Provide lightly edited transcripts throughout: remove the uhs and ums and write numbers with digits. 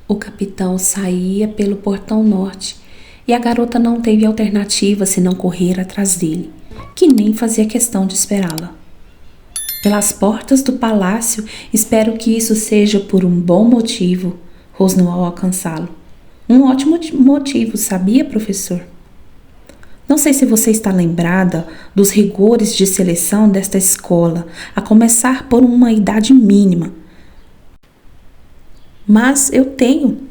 O capitão saía pelo portão norte e a garota não teve alternativa senão correr atrás dele, que nem fazia questão de esperá-la. Pelas portas do palácio, espero que isso seja por um bom motivo, rosnou ao alcançá-lo. Um ótimo motivo, sabia, professor? Não sei se você está lembrada dos rigores de seleção desta escola, a começar por uma idade mínima. Mas eu tenho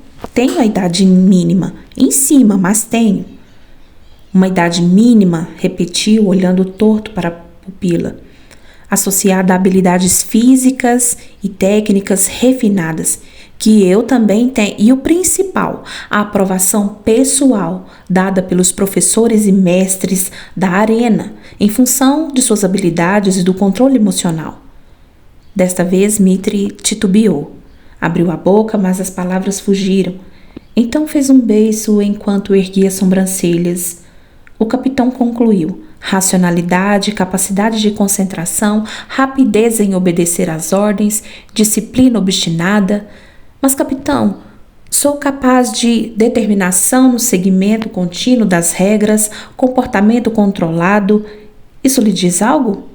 a idade mínima, em cima, mas tenho. Uma idade mínima, repetiu, olhando torto para a pupila, associada a habilidades físicas e técnicas refinadas, que eu também tenho. E o principal, a aprovação pessoal dada pelos professores e mestres da arena, em função de suas habilidades e do controle emocional. Desta vez, Mitri titubeou. Abriu a boca, mas as palavras fugiram. Então fez um beiço enquanto erguia as sobrancelhas. O capitão concluiu. Racionalidade, capacidade de concentração, rapidez em obedecer às ordens, disciplina obstinada. Mas, capitão, sou capaz de determinação no seguimento contínuo das regras, comportamento controlado. Isso lhe diz algo?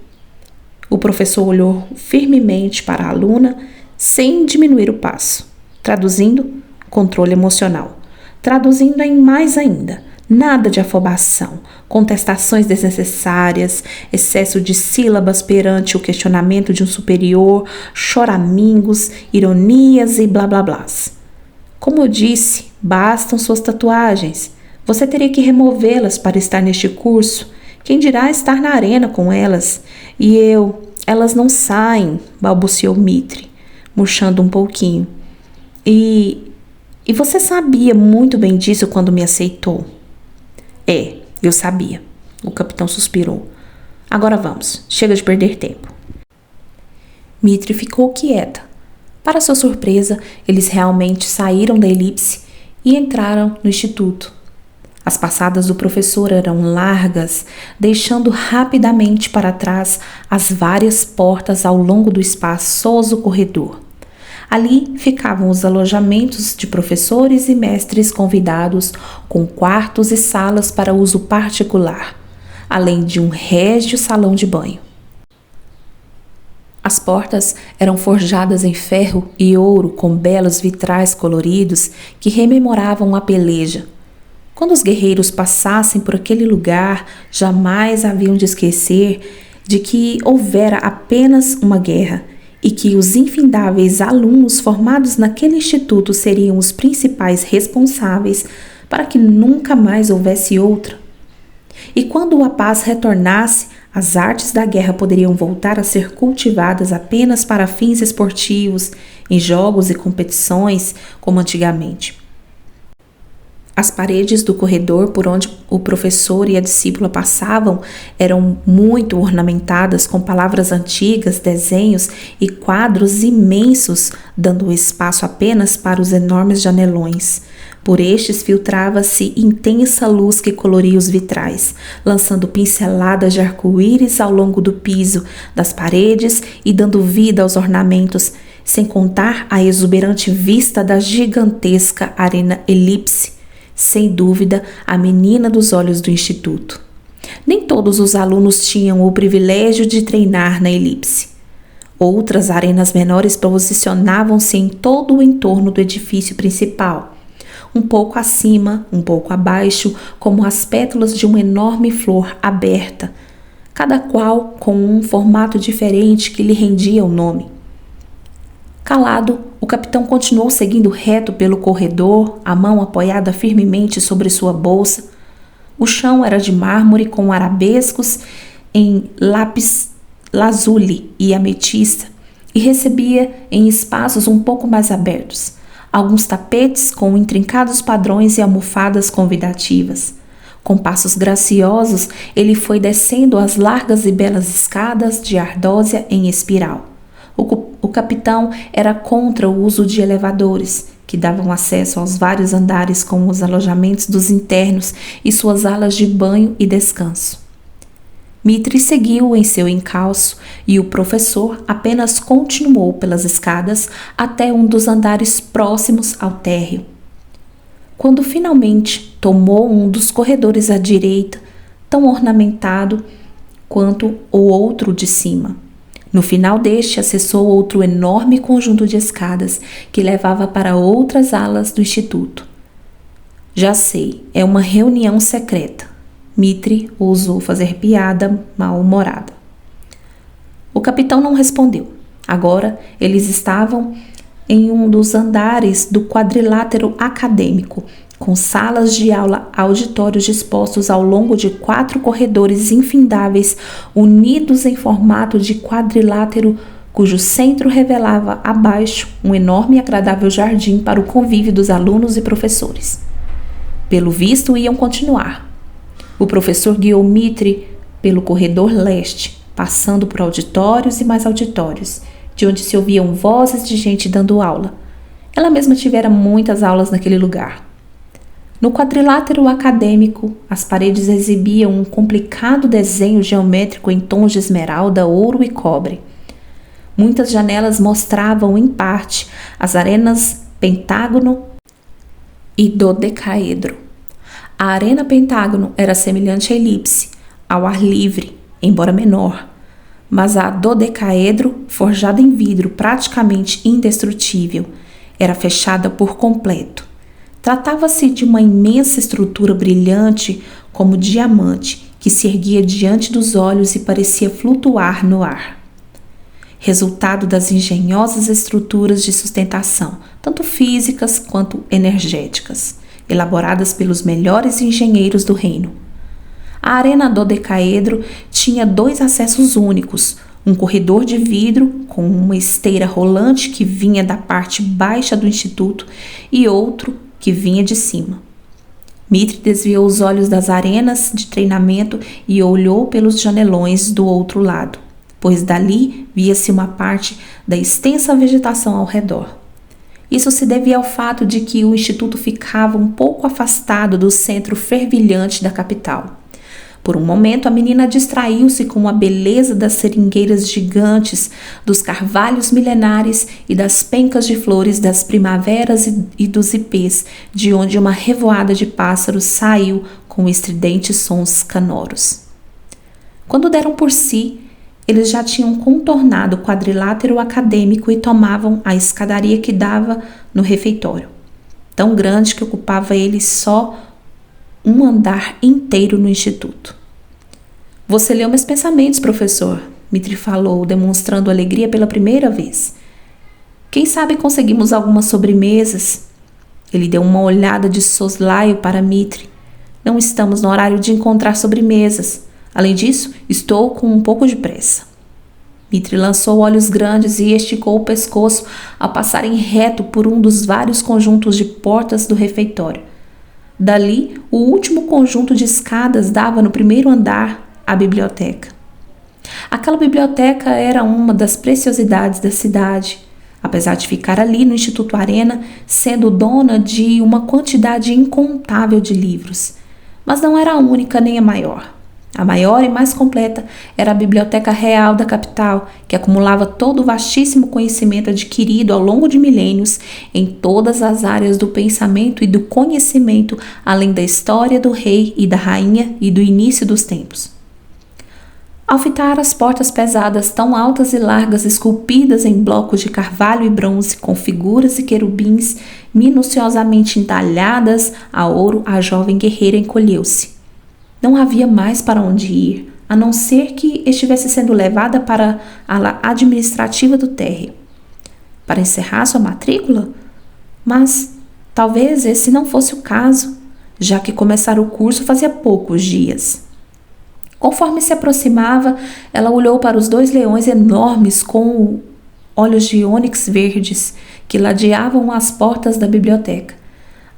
O professor olhou firmemente para a aluna, sem diminuir o passo. Traduzindo, controle emocional. Traduzindo em mais ainda, nada de afobação, contestações desnecessárias, excesso de sílabas perante o questionamento de um superior, choramingos, ironias e blá blá blás. Como eu disse, bastam suas tatuagens. Você teria que removê-las para estar neste curso. Quem dirá estar na arena com elas? Elas não saem, balbuciou Mitri, murchando um pouquinho. E você sabia muito bem disso quando me aceitou. Eu sabia. O capitão suspirou. Agora vamos, chega de perder tempo. Mitri ficou quieta. Para sua surpresa, eles realmente saíram da elipse e entraram no instituto. As passadas do professor eram largas, deixando rapidamente para trás as várias portas ao longo do espaçoso corredor. Ali ficavam os alojamentos de professores e mestres convidados, com quartos e salas para uso particular, além de um régio salão de banho. As portas eram forjadas em ferro e ouro com belos vitrais coloridos que rememoravam a peleja. Quando os guerreiros passassem por aquele lugar, jamais haviam de esquecer de que houvera apenas uma guerra e que os infindáveis alunos formados naquele instituto seriam os principais responsáveis para que nunca mais houvesse outra. E quando a paz retornasse, as artes da guerra poderiam voltar a ser cultivadas apenas para fins esportivos, em jogos e competições, como antigamente. As paredes do corredor por onde o professor e a discípula passavam eram muito ornamentadas com palavras antigas, desenhos e quadros imensos, dando espaço apenas para os enormes janelões. Por estes filtrava-se intensa luz que coloria os vitrais, lançando pinceladas de arco-íris ao longo do piso, das paredes e dando vida aos ornamentos, sem contar a exuberante vista da gigantesca arena elipse. Sem dúvida, a menina dos olhos do instituto. Nem todos os alunos tinham o privilégio de treinar na elipse. Outras arenas menores posicionavam-se em todo o entorno do edifício principal, um pouco acima, um pouco abaixo, como as pétalas de uma enorme flor aberta, cada qual com um formato diferente que lhe rendia o nome. Calado, o capitão continuou seguindo reto pelo corredor, a mão apoiada firmemente sobre sua bolsa. O chão era de mármore com arabescos em lápis lazuli e ametista e recebia em espaços um pouco mais abertos alguns tapetes com intrincados padrões e almofadas convidativas. Com passos graciosos, ele foi descendo as largas e belas escadas de ardósia em espiral. O capitão era contra o uso de elevadores, que davam acesso aos vários andares com os alojamentos dos internos e suas alas de banho e descanso. Mitri seguiu em seu encalço e o professor apenas continuou pelas escadas até um dos andares próximos ao térreo. Quando finalmente tomou um dos corredores à direita, tão ornamentado quanto o outro de cima. No final deste, acessou outro enorme conjunto de escadas que levava para outras alas do instituto. Já sei, é uma reunião secreta. Mitri ousou fazer piada mal-humorada. O capitão não respondeu. Agora, eles estavam em um dos andares do quadrilátero acadêmico, com salas de aula auditórios dispostos ao longo de 4 corredores infindáveis, unidos em formato de quadrilátero, cujo centro revelava abaixo um enorme e agradável jardim para o convívio dos alunos e professores. Pelo visto, iam continuar. O professor guiou Mitri pelo corredor leste, passando por auditórios e mais auditórios, de onde se ouviam vozes de gente dando aula. Ela mesma tivera muitas aulas naquele lugar. No quadrilátero acadêmico, as paredes exibiam um complicado desenho geométrico em tons de esmeralda, ouro e cobre. Muitas janelas mostravam, em parte, as arenas pentágono e dodecaedro. A arena pentágono era semelhante à elipse, ao ar livre, embora menor, mas a dodecaedro, forjada em vidro praticamente indestrutível, era fechada por completo. Tratava-se de uma imensa estrutura brilhante como diamante que se erguia diante dos olhos e parecia flutuar no ar. Resultado das engenhosas estruturas de sustentação, tanto físicas quanto energéticas, elaboradas pelos melhores engenheiros do reino. A arena dodecaedro tinha 2 acessos únicos, um corredor de vidro com uma esteira rolante que vinha da parte baixa do instituto e outro que vinha de cima. Mitri desviou os olhos das arenas de treinamento e olhou pelos janelões do outro lado, pois dali via-se uma parte da extensa vegetação ao redor. Isso se devia ao fato de que o instituto ficava um pouco afastado do centro fervilhante da capital. Por um momento, a menina distraiu-se com a beleza das seringueiras gigantes, dos carvalhos milenares e das pencas de flores das primaveras e dos ipês, de onde uma revoada de pássaros saiu com estridentes sons canoros. Quando deram por si, eles já tinham contornado o quadrilátero acadêmico e tomavam a escadaria que dava no refeitório, tão grande que ocupava ele só um andar inteiro no instituto. Você leu meus pensamentos, professor, Mitri falou, demonstrando alegria pela primeira vez. Quem sabe conseguimos algumas sobremesas? Ele deu uma olhada de soslaio para Mitri. Não estamos no horário de encontrar sobremesas. Além disso, estou com um pouco de pressa. Mitri lançou olhos grandes e esticou o pescoço ao passarem reto por um dos vários conjuntos de portas do refeitório. Dali, o último conjunto de escadas dava no primeiro andar à biblioteca. Aquela biblioteca era uma das preciosidades da cidade, apesar de ficar ali no Instituto Arena, sendo dona de uma quantidade incontável de livros. Mas não era a única nem a maior. A maior e mais completa era a Biblioteca Real da capital, que acumulava todo o vastíssimo conhecimento adquirido ao longo de milênios em todas as áreas do pensamento e do conhecimento, além da história do rei e da rainha e do início dos tempos. Ao fitar as portas pesadas, tão altas e largas, esculpidas em blocos de carvalho e bronze, com figuras e querubins minuciosamente entalhadas a ouro, a jovem guerreira encolheu-se. Não havia mais para onde ir, a não ser que estivesse sendo levada para a ala administrativa do térreo. Para encerrar sua matrícula? Mas talvez esse não fosse o caso, já que começara o curso fazia poucos dias. Conforme se aproximava, ela olhou para os 2 leões enormes com olhos de ônix verdes que ladeavam as portas da biblioteca.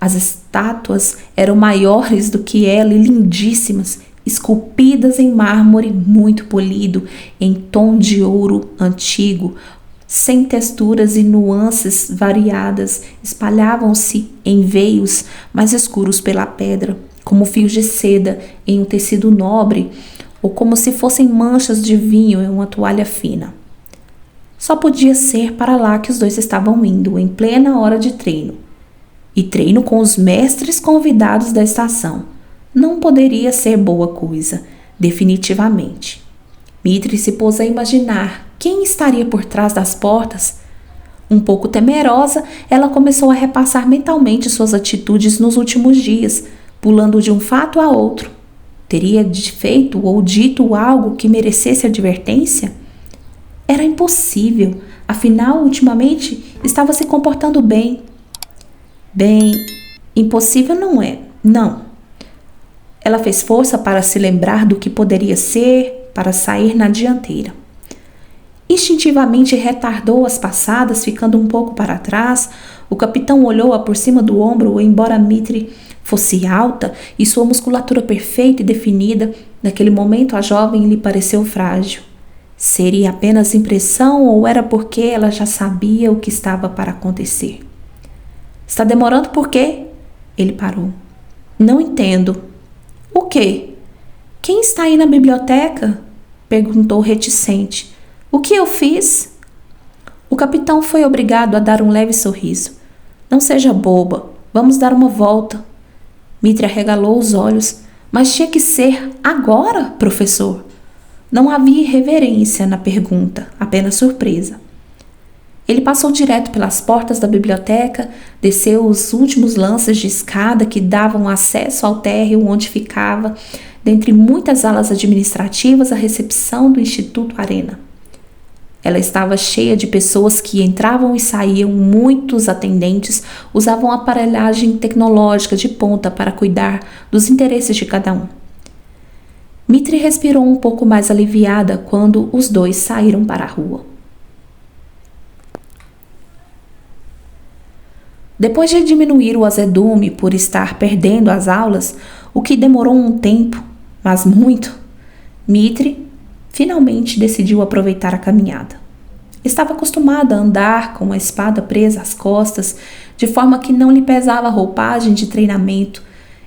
As estátuas eram maiores do que ela e lindíssimas, esculpidas em mármore muito polido, em tom de ouro antigo, sem texturas e nuances variadas, espalhavam-se em veios mais escuros pela pedra, como fios de seda em um tecido nobre, ou como se fossem manchas de vinho em uma toalha fina. Só podia ser para lá que os dois estavam indo, em plena hora de treino. E treino com os mestres convidados da estação. Não poderia ser boa coisa, definitivamente. Mitri se pôs a imaginar quem estaria por trás das portas. Um pouco temerosa, ela começou a repassar mentalmente suas atitudes nos últimos dias, pulando de um fato a outro. Teria feito ou dito algo que merecesse advertência? Era impossível, afinal, ultimamente, estava se comportando bem. Bem, impossível não é, não. Ela fez força para se lembrar do que poderia ser, para sair na dianteira. Instintivamente retardou as passadas, ficando um pouco para trás. O capitão olhou-a por cima do ombro, embora Mitri fosse alta e sua musculatura perfeita e definida. Naquele momento a jovem lhe pareceu frágil. Seria apenas impressão ou era porque ela já sabia o que estava para acontecer? Está demorando por quê? Ele parou. Não entendo. O quê? Quem está aí na biblioteca? Perguntou reticente. O que eu fiz? O capitão foi obrigado a dar um leve sorriso. Não seja boba. Vamos dar uma volta. Mitri arregalou os olhos. Mas tinha que ser agora, professor? Não havia irreverência na pergunta, apenas surpresa. Ele passou direto pelas portas da biblioteca, desceu os últimos lances de escada que davam acesso ao térreo onde ficava, dentre muitas alas administrativas, a recepção do Instituto Arena. Ela estava cheia de pessoas que entravam e saíam. Muitos atendentes usavam aparelhagem tecnológica de ponta para cuidar dos interesses de cada um. Mitri respirou um pouco mais aliviada quando os dois saíram para a rua. Depois de diminuir o azedume por estar perdendo as aulas, o que demorou um tempo, mas muito, Mitri finalmente decidiu aproveitar a caminhada. Estava acostumada a andar com a espada presa às costas, de forma que não lhe pesava a roupagem de treinamento.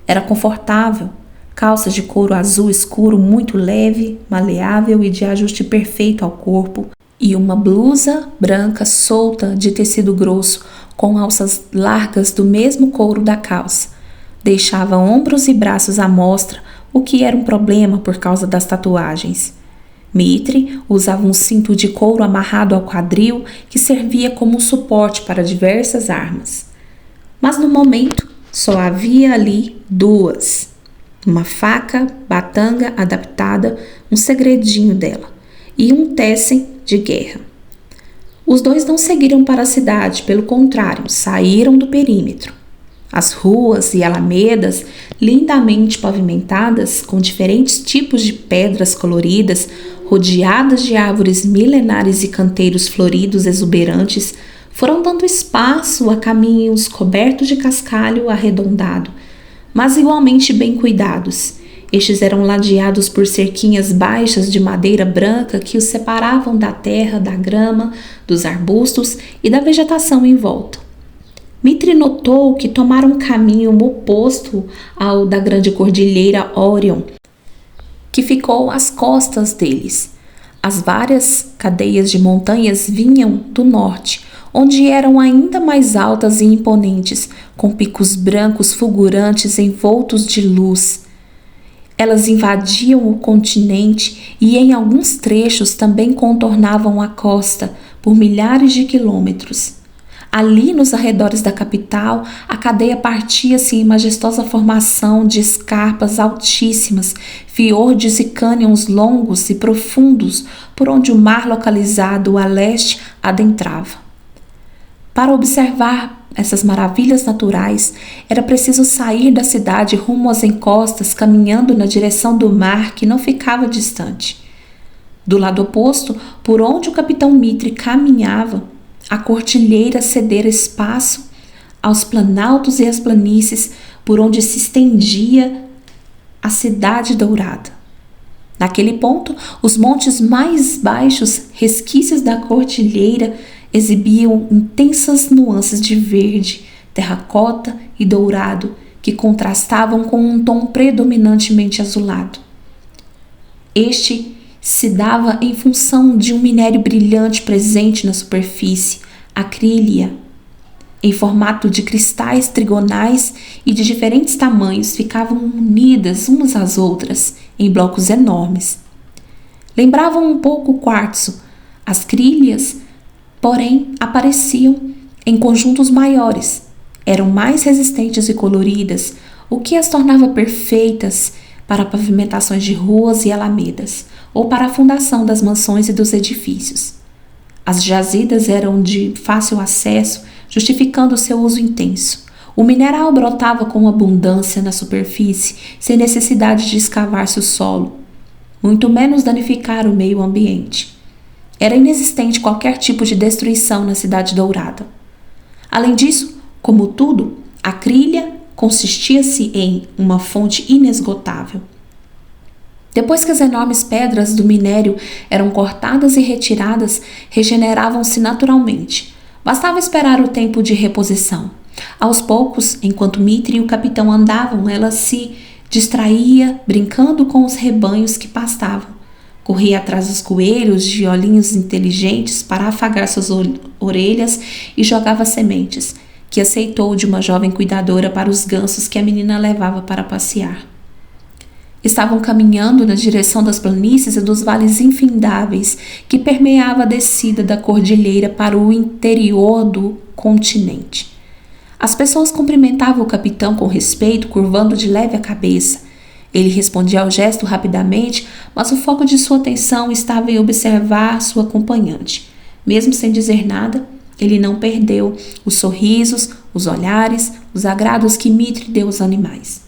Era confortável, calças de couro azul escuro muito leve, maleável e de ajuste perfeito ao corpo, e uma blusa branca solta de tecido grosso, com alças largas do mesmo couro da calça. Deixava ombros e braços à mostra, o que era um problema por causa das tatuagens. Mitri usava um cinto de couro amarrado ao quadril que servia como um suporte para diversas armas. Mas no momento só havia ali duas: uma faca batanga adaptada, um segredinho dela, e um téssen de guerra. Os dois não seguiram para a cidade, pelo contrário, saíram do perímetro. As ruas e alamedas, lindamente pavimentadas, com diferentes tipos de pedras coloridas, rodeadas de árvores milenares e canteiros floridos exuberantes, foram dando espaço a caminhos cobertos de cascalho arredondado, mas igualmente bem cuidados. Estes eram ladeados por cerquinhas baixas de madeira branca que os separavam da terra, da grama, dos arbustos e da vegetação em volta. Mitri notou que tomaram um caminho oposto ao da grande cordilheira Orion, que ficou às costas deles. As várias cadeias de montanhas vinham do norte, onde eram ainda mais altas e imponentes, com picos brancos fulgurantes envoltos de luz. Elas invadiam o continente e em alguns trechos também contornavam a costa por milhares de quilômetros. Ali, nos arredores da capital, a cadeia partia-se em majestosa formação de escarpas altíssimas, fiordes e cânions longos e profundos, por onde o mar localizado a leste adentrava. Para observar essas maravilhas naturais, era preciso sair da cidade rumo às encostas, caminhando na direção do mar que não ficava distante. Do lado oposto, por onde o capitão Mitri caminhava, a cordilheira cedera espaço aos planaltos e às planícies por onde se estendia a cidade dourada. Naquele ponto, os montes mais baixos, resquícios da cordilheira, exibiam intensas nuances de verde, terracota e dourado que contrastavam com um tom predominantemente azulado. Este se dava em função de um minério brilhante presente na superfície, a acrília. Em formato de cristais trigonais e de diferentes tamanhos, ficavam unidas umas às outras em blocos enormes. Lembravam um pouco o quartzo. As crílias, porém, apareciam em conjuntos maiores. Eram mais resistentes e coloridas, o que as tornava perfeitas para pavimentações de ruas e alamedas, ou para a fundação das mansões e dos edifícios. As jazidas eram de fácil acesso, justificando seu uso intenso. O mineral brotava com abundância na superfície, sem necessidade de escavar-se o solo, muito menos danificar o meio ambiente. Era inexistente qualquer tipo de destruição na Cidade Dourada. Além disso, como tudo, a crilha consistia-se em uma fonte inesgotável. Depois que as enormes pedras do minério eram cortadas e retiradas, regeneravam-se naturalmente. Bastava esperar o tempo de reposição. Aos poucos, enquanto Mitre e o capitão andavam, ela se distraía, brincando com os rebanhos que pastavam. Corria atrás dos coelhos de olhinhos inteligentes para afagar suas orelhas e jogava sementes, que aceitou de uma jovem cuidadora para os gansos que a menina levava para passear. Estavam caminhando na direção das planícies e dos vales infindáveis que permeava a descida da cordilheira para o interior do continente. As pessoas cumprimentavam o capitão com respeito, curvando de leve a cabeça. Ele respondia ao gesto rapidamente, mas o foco de sua atenção estava em observar sua acompanhante. Mesmo sem dizer nada, ele não perdeu os sorrisos, os olhares, os agrados que Mitre deu aos animais.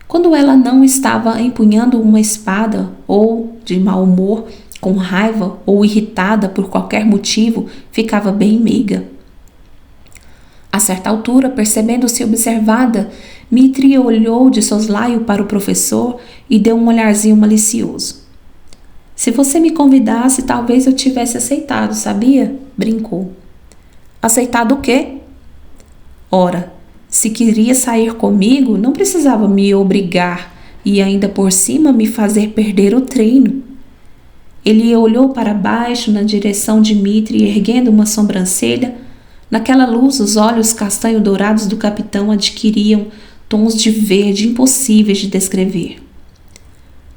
Quando ela não estava empunhando uma espada, ou de mau humor, com raiva ou irritada por qualquer motivo, ficava bem meiga. A certa altura, percebendo-se observada, Mitre olhou de soslaio para o professor e deu um olharzinho malicioso. Se você me convidasse, talvez eu tivesse aceitado, sabia? Brincou. Aceitado o quê? Ora, se queria sair comigo, não precisava me obrigar e ainda por cima me fazer perder o treino. Ele olhou para baixo na direção de Mitre, erguendo uma sobrancelha. Naquela luz, os olhos castanho-dourados do capitão adquiriam tons de verde impossíveis de descrever.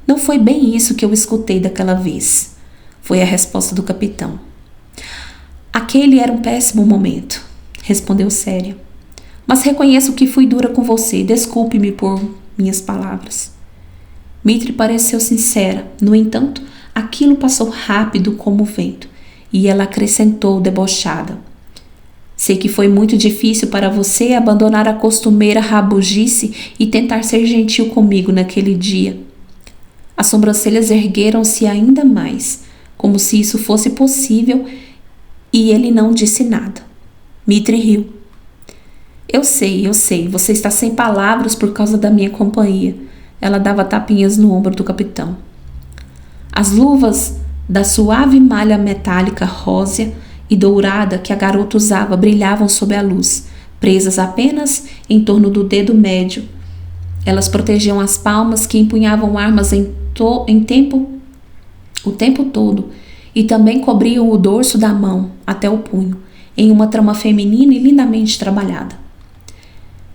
Não foi bem isso que eu escutei daquela vez, foi a resposta do capitão. Aquele era um péssimo momento, respondeu séria. Mas reconheço que fui dura com você, desculpe-me por minhas palavras. Mitre pareceu sincera, no entanto, aquilo passou rápido como o vento, e ela acrescentou debochada. Sei que foi muito difícil para você abandonar a costumeira rabugice e tentar ser gentil comigo naquele dia. As sobrancelhas ergueram-se ainda mais, como se isso fosse possível, e ele não disse nada. Mitre riu. Eu sei, você está sem palavras por causa da minha companhia. Ela dava tapinhas no ombro do capitão. As luvas da suave malha metálica rósea e dourada que a garota usava brilhavam sob a luz, presas apenas em torno do dedo médio. Elas protegiam as palmas que empunhavam armas o tempo todo e também cobriam o dorso da mão até o punho, em uma trama feminina e lindamente trabalhada.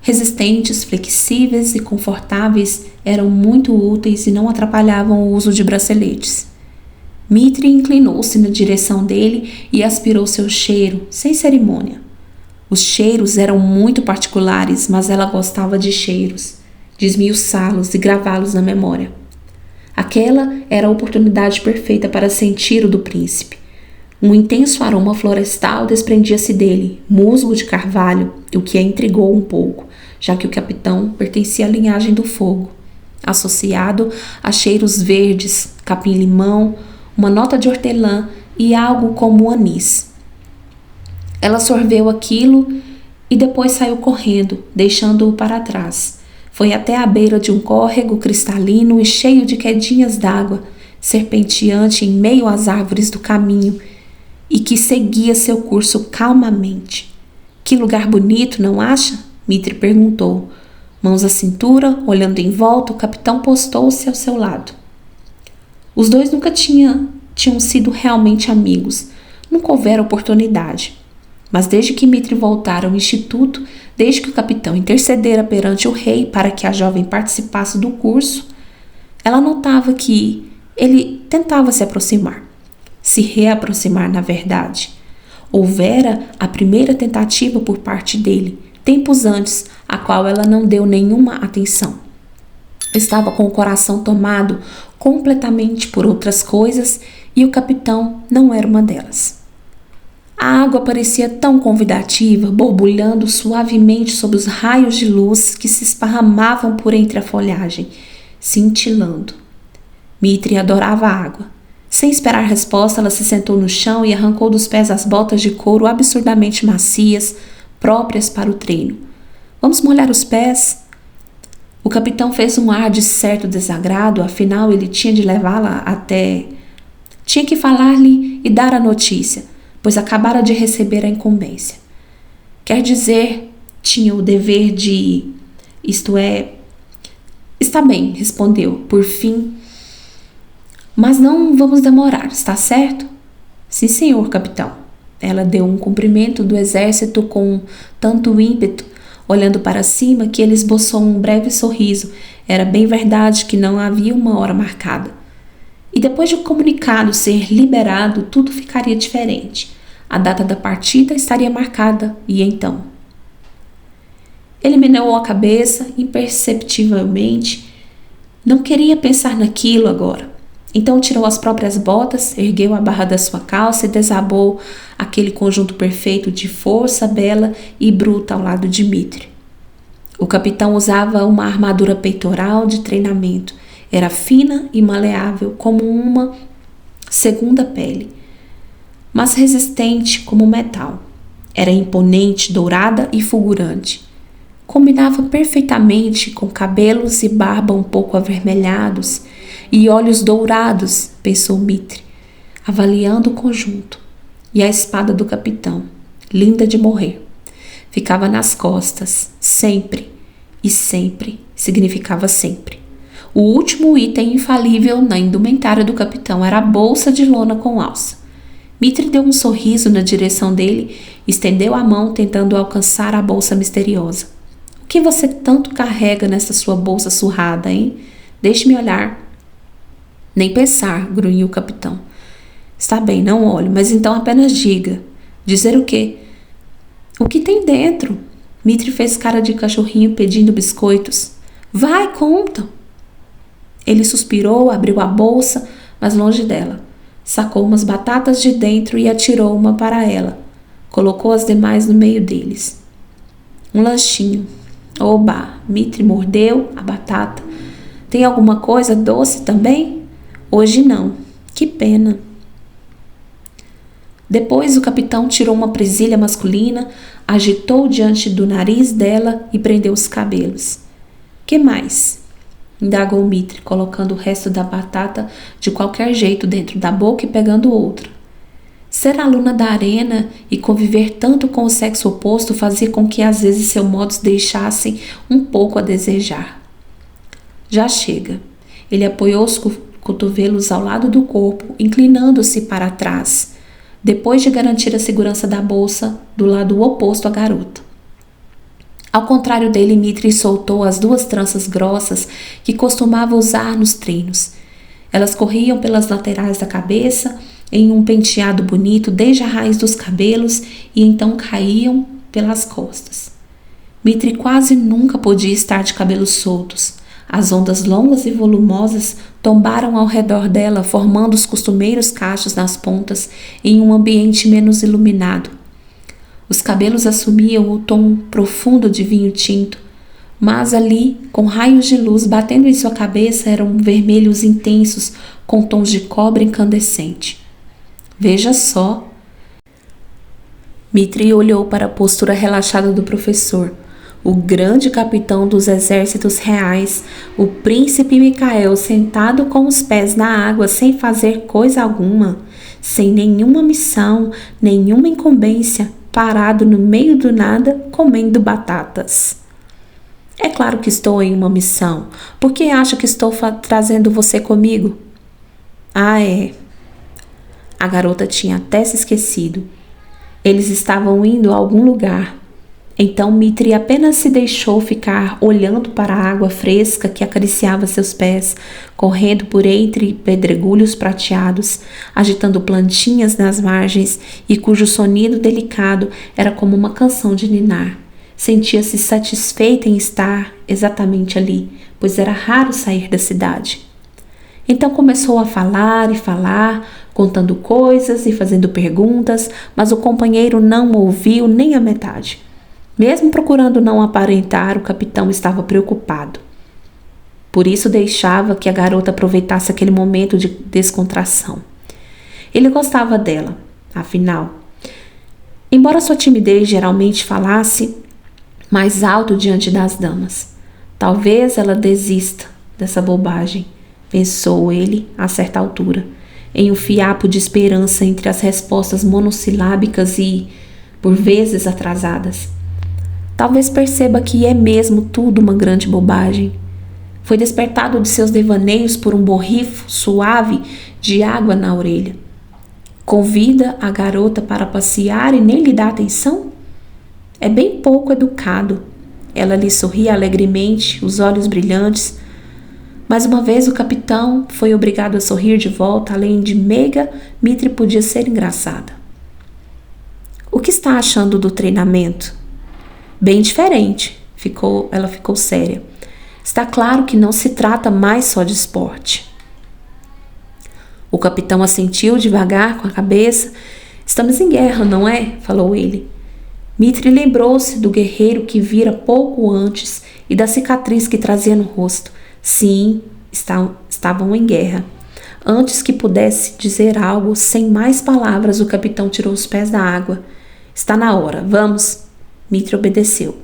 Resistentes, flexíveis e confortáveis, eram muito úteis e não atrapalhavam o uso de braceletes. Mitre inclinou-se na direção dele e aspirou seu cheiro, sem cerimônia. Os cheiros eram muito particulares, mas ela gostava de cheiros, de esmiuçá-los e gravá-los na memória. Aquela era a oportunidade perfeita para sentir o do príncipe. Um intenso aroma florestal desprendia-se dele, musgo de carvalho, o que a intrigou um pouco, já que o capitão pertencia à linhagem do fogo, associado a cheiros verdes, capim-limão, uma nota de hortelã e algo como anis. Ela sorveu aquilo e depois saiu correndo, deixando-o para trás. Foi até a beira de um córrego cristalino e cheio de quedinhas d'água, serpenteante em meio às árvores do caminho, e que seguia seu curso calmamente. Que lugar bonito, não acha? Mitre perguntou. Mãos à cintura, olhando em volta, o capitão postou-se ao seu lado. Os dois nunca tinham sido realmente amigos, nunca houvera oportunidade. Mas desde que Mitri voltara ao instituto, desde que o capitão intercedera perante o rei para que a jovem participasse do curso, ela notava que ele tentava se aproximar, se reaproximar na verdade. Houvera a primeira tentativa por parte dele, tempos antes, a qual ela não deu nenhuma atenção. Estava com o coração tomado completamente por outras coisas e o capitão não era uma delas. A água parecia tão convidativa, borbulhando suavemente sob os raios de luz que se esparramavam por entre a folhagem, cintilando. Mitri adorava a água. Sem esperar resposta, ela se sentou no chão e arrancou dos pés as botas de couro absurdamente macias, próprias para o treino. Vamos molhar os pés? O capitão fez um ar de certo desagrado, afinal ele tinha de levá-la até... Tinha que falar-lhe e dar a notícia, pois acabara de receber a incumbência. Quer dizer, tinha o dever de... Isto é... Está bem, respondeu, por fim. Mas não vamos demorar, está certo? Sim, senhor, capitão. Ela deu um cumprimento do exército com tanto ímpeto, olhando para cima, que ele esboçou um breve sorriso. Era bem verdade que não havia uma hora marcada. E depois de o comunicado ser liberado, tudo ficaria diferente. A data da partida estaria marcada, e então? Ele meneou a cabeça imperceptivelmente. Não queria pensar naquilo agora. Então tirou as próprias botas, ergueu a barra da sua calça e desabou aquele conjunto perfeito de força bela e bruta ao lado de Mitri. O capitão usava uma armadura peitoral de treinamento. Era fina e maleável como uma segunda pele, mas resistente como metal. Era imponente, dourada e fulgurante. Combinava perfeitamente com cabelos e barba um pouco avermelhados e olhos dourados, pensou Mitri, avaliando o conjunto. E a espada do capitão, linda de morrer, ficava nas costas, sempre, e sempre significava sempre. O último item infalível na indumentária do capitão era a bolsa de lona com alça. Mitri deu um sorriso na direção dele e estendeu a mão tentando alcançar a bolsa misteriosa. O que você tanto carrega nessa sua bolsa surrada, hein? Deixe-me olhar. Nem pensar, grunhiu o capitão. Está bem, não olho, mas então apenas diga. Dizer o quê? O que tem dentro? Mitri fez cara de cachorrinho pedindo biscoitos. Vai, conta! Ele suspirou, abriu a bolsa, mas longe dela. Sacou umas batatas de dentro e atirou uma para ela. Colocou as demais no meio deles. Um lanchinho. Oba! Mitri mordeu a batata. Tem alguma coisa doce também? Hoje não. Que pena. Depois o capitão tirou uma presilha masculina, agitou diante do nariz dela e prendeu os cabelos. Que mais? Indagou Mitri, colocando o resto da batata de qualquer jeito dentro da boca e pegando outra. Ser aluna da arena e conviver tanto com o sexo oposto fazia com que às vezes seus modos deixassem um pouco a desejar. Já chega. Ele apoiou os cotovelos ao lado do corpo, inclinando-se para trás, depois de garantir a segurança da bolsa do lado oposto à garota. Ao contrário dele, Mitri soltou as 2 tranças grossas que costumava usar nos treinos. Elas corriam pelas laterais da cabeça, em um penteado bonito desde a raiz dos cabelos e então caíam pelas costas. Mitri quase nunca podia estar de cabelos soltos. As ondas longas e volumosas tombaram ao redor dela, formando os costumeiros cachos nas pontas em um ambiente menos iluminado. Os cabelos assumiam o tom profundo de vinho tinto, mas ali, com raios de luz batendo em sua cabeça, eram vermelhos intensos com tons de cobre incandescente. Veja só. Mitri olhou para a postura relaxada do professor. O grande capitão dos exércitos reais, o príncipe Micael, sentado com os pés na água sem fazer coisa alguma, sem nenhuma missão, nenhuma incumbência, parado no meio do nada, comendo batatas. É claro que estou em uma missão. Por que acha que estou trazendo você comigo? Ah, é. A garota tinha até se esquecido. Eles estavam indo a algum lugar. Então Mitri apenas se deixou ficar olhando para a água fresca que acariciava seus pés, correndo por entre pedregulhos prateados, agitando plantinhas nas margens e cujo sonido delicado era como uma canção de ninar. Sentia-se satisfeita em estar exatamente ali, pois era raro sair da cidade. Então começou a falar e falar, contando coisas e fazendo perguntas, mas o companheiro não ouviu nem a metade. Mesmo procurando não aparentar, o capitão estava preocupado. Por isso deixava que a garota aproveitasse aquele momento de descontração. Ele gostava dela, afinal. Embora sua timidez geralmente falasse mais alto diante das damas. Talvez ela desista dessa bobagem, pensou ele a certa altura, em um fiapo de esperança entre as respostas monossilábicas e, por vezes, atrasadas. Talvez perceba que é mesmo tudo uma grande bobagem. Foi despertado de seus devaneios por um borrifo suave de água na orelha. Convida a garota para passear e nem lhe dá atenção? É bem pouco educado. Ela lhe sorria alegremente, os olhos brilhantes. Mais uma vez o capitão foi obrigado a sorrir de volta. Além de meiga, Mitri podia ser engraçada. O que está achando do treinamento? Bem diferente, ela ficou séria. Está claro que não se trata mais só de esporte. O capitão assentiu devagar com a cabeça. Estamos em guerra, não é? Falou ele. Mitri lembrou-se do guerreiro que vira pouco antes e da cicatriz que trazia no rosto. Sim, estavam em guerra. Antes que pudesse dizer algo, sem mais palavras, o capitão tirou os pés da água. Está na hora, vamos. Mitri obedeceu.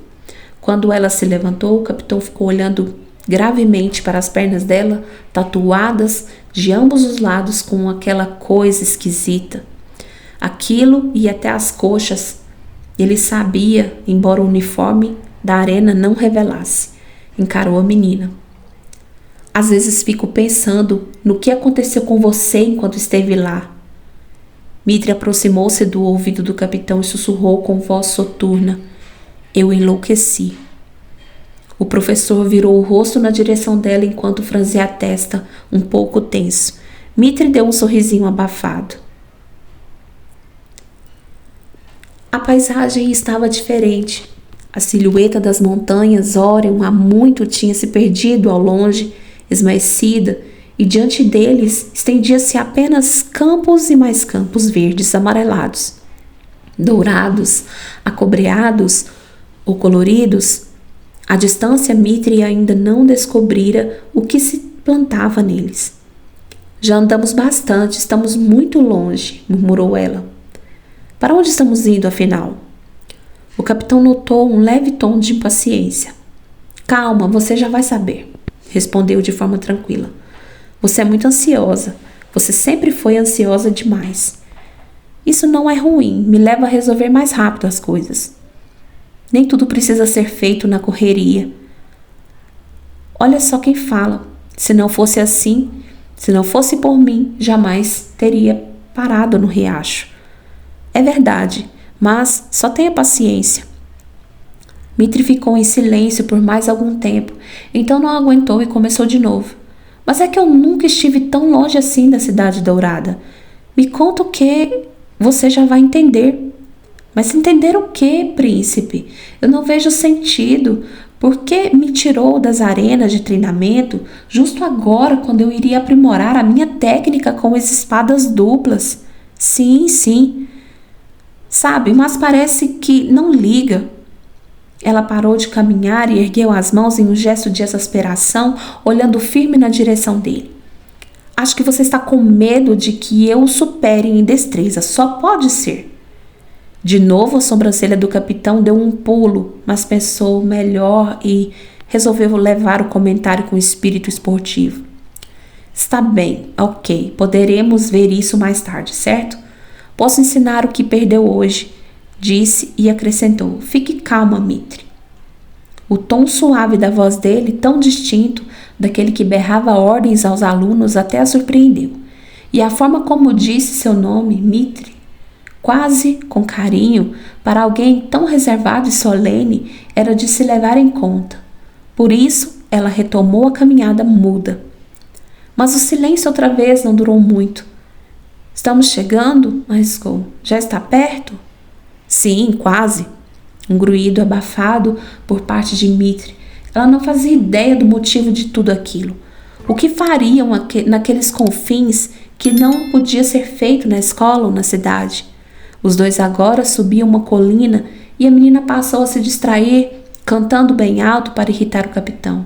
Quando ela se levantou, o capitão ficou olhando gravemente para as pernas dela, tatuadas de ambos os lados com aquela coisa esquisita. Aquilo ia até as coxas. Ele sabia, embora o uniforme da arena não revelasse. Encarou a menina. Às vezes fico pensando no que aconteceu com você enquanto esteve lá. Mitri aproximou-se do ouvido do capitão e sussurrou com voz soturna. Eu enlouqueci. O professor virou o rosto na direção dela enquanto franzia a testa, um pouco tenso. Mitri deu um sorrisinho abafado. A paisagem estava diferente. A silhueta das montanhas Orion há muito tinha se perdido ao longe, esmaecida, e diante deles estendia-se apenas campos e mais campos verdes amarelados, dourados, acobreados ou coloridos. À distância, Mitri ainda não descobrira o que se plantava neles. Já andamos bastante, estamos muito longe, murmurou ela. Para onde estamos indo, afinal? O capitão notou um leve tom de impaciência. Calma, você já vai saber, respondeu de forma tranquila. Você é muito ansiosa. Você sempre foi ansiosa demais. Isso não é ruim, me leva a resolver mais rápido as coisas. Nem tudo precisa ser feito na correria. Olha só quem fala. Se não fosse assim, se não fosse por mim, jamais teria parado no riacho. É verdade, mas só tenha paciência. Mitri ficou em silêncio por mais algum tempo, então não aguentou e começou de novo. Mas é que eu nunca estive tão longe assim da Cidade Dourada. Me conta o que você já vai entender. Mas entender o que, príncipe? Eu não vejo sentido. Por que me tirou das arenas de treinamento justo agora, quando eu iria aprimorar a minha técnica com as espadas duplas? Sim. Sabe, mas parece que não liga. Ela parou de caminhar e ergueu as mãos em um gesto de exasperação, olhando firme na direção dele. Acho que você está com medo de que eu o supere em destreza. Só pode ser. De novo a sobrancelha do capitão deu um pulo, mas pensou melhor e resolveu levar o comentário com espírito esportivo. Está bem, ok, poderemos ver isso mais tarde, certo? Posso ensinar o que perdeu hoje, disse e acrescentou. Fique calma, Mitri. O tom suave da voz dele, tão distinto daquele que berrava ordens aos alunos, até a surpreendeu. e a forma como disse seu nome, Mitri, quase com carinho, para alguém tão reservado e solene, era de se levar em conta. Por isso, ela retomou a caminhada muda. Mas o silêncio outra vez não durou muito. Estamos chegando? Arriscou. Já está perto? Sim, quase. Um grunhido abafado por parte de Mitri. Ela não fazia ideia do motivo de tudo aquilo. O que fariam naqueles confins que não podia ser feito na escola ou na cidade? Os dois agora subiam uma colina e a menina passou a se distrair, cantando bem alto para irritar o capitão.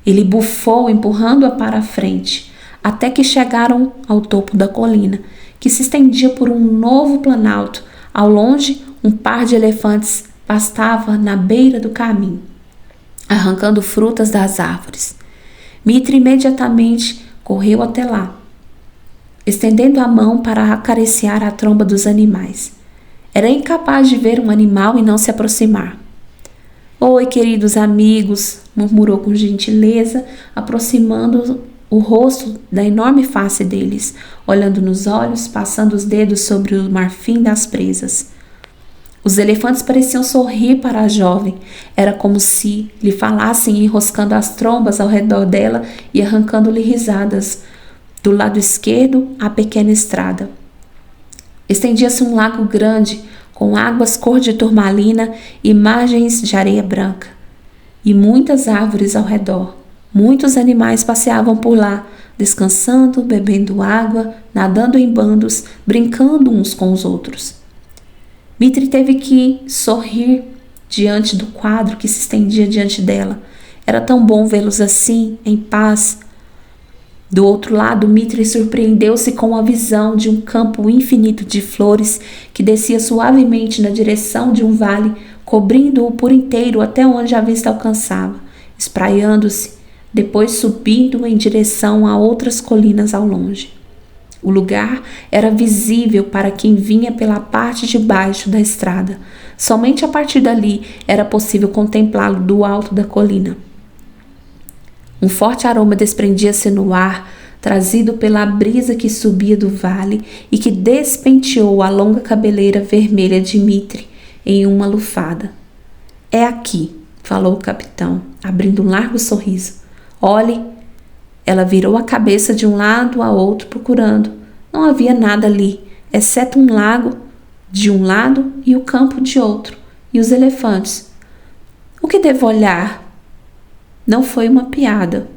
Ele bufou, empurrando-a para a frente, até que chegaram ao topo da colina, que se estendia por um novo planalto. Ao longe, um par de elefantes pastava na beira do caminho, arrancando frutas das árvores. Mitri imediatamente correu até lá, estendendo a mão para acariciar a tromba dos animais. Era incapaz de ver um animal e não se aproximar. Oi, queridos amigos, murmurou com gentileza, aproximando o rosto da enorme face deles, olhando nos olhos, passando os dedos sobre o marfim das presas. Os elefantes pareciam sorrir para a jovem. Era como se lhe falassem, enroscando as trombas ao redor dela e arrancando-lhe risadas. Do lado esquerdo, a pequena estrada. Estendia-se um lago grande, com águas cor de turmalina e margens de areia branca. E muitas árvores ao redor. Muitos animais passeavam por lá, descansando, bebendo água, nadando em bandos, brincando uns com os outros. Mitri teve que sorrir diante do quadro que se estendia diante dela. Era tão bom vê-los assim, em paz. Do outro lado, Mitri surpreendeu-se com a visão de um campo infinito de flores que descia suavemente na direção de um vale, cobrindo-o por inteiro até onde a vista alcançava, espraiando-se, depois subindo em direção a outras colinas ao longe. O lugar era visível para quem vinha pela parte de baixo da estrada. Somente a partir dali era possível contemplá-lo do alto da colina. Um forte aroma desprendia-se no ar, trazido pela brisa que subia do vale e que despenteou a longa cabeleira vermelha de Mitri em uma lufada. É aqui, falou o capitão, abrindo um largo sorriso. Olhe. Ela virou a cabeça de um lado a outro procurando. Não havia nada ali, exceto um lago de um lado e o campo de outro, e os elefantes. O que devo olhar? Não foi uma piada.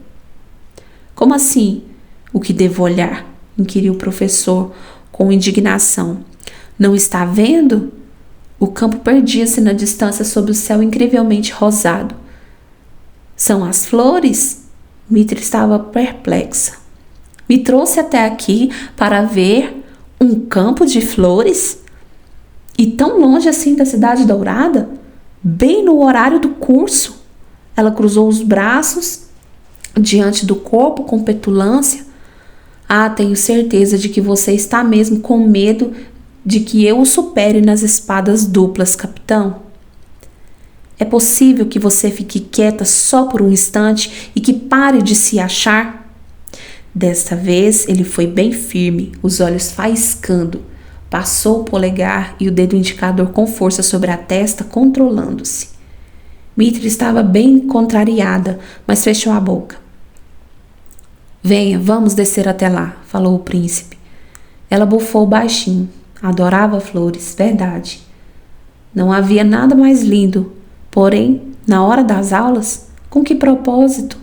Como assim? O que devo olhar? Inquiriu o professor com indignação. Não está vendo? O campo perdia-se na distância sob o céu incrivelmente rosado. São as flores? Mitri estava perplexa. Me trouxe até aqui para ver um campo de flores? E tão longe assim da cidade dourada? Bem no horário do curso? Ela cruzou os braços diante do corpo com petulância. Ah, tenho certeza de que você está mesmo com medo de que eu o supere nas espadas duplas, capitão. É possível que você fique quieta só por um instante e que pare de se achar? Desta vez ele foi bem firme, os olhos faiscando. Passou o polegar e o dedo indicador com força sobre a testa, controlando-se. Mitri estava bem contrariada, mas fechou a boca. Venha, vamos descer até lá, falou o príncipe. Ela bufou baixinho. Adorava flores, verdade. Não havia nada mais lindo. Porém, na hora das aulas, com que propósito?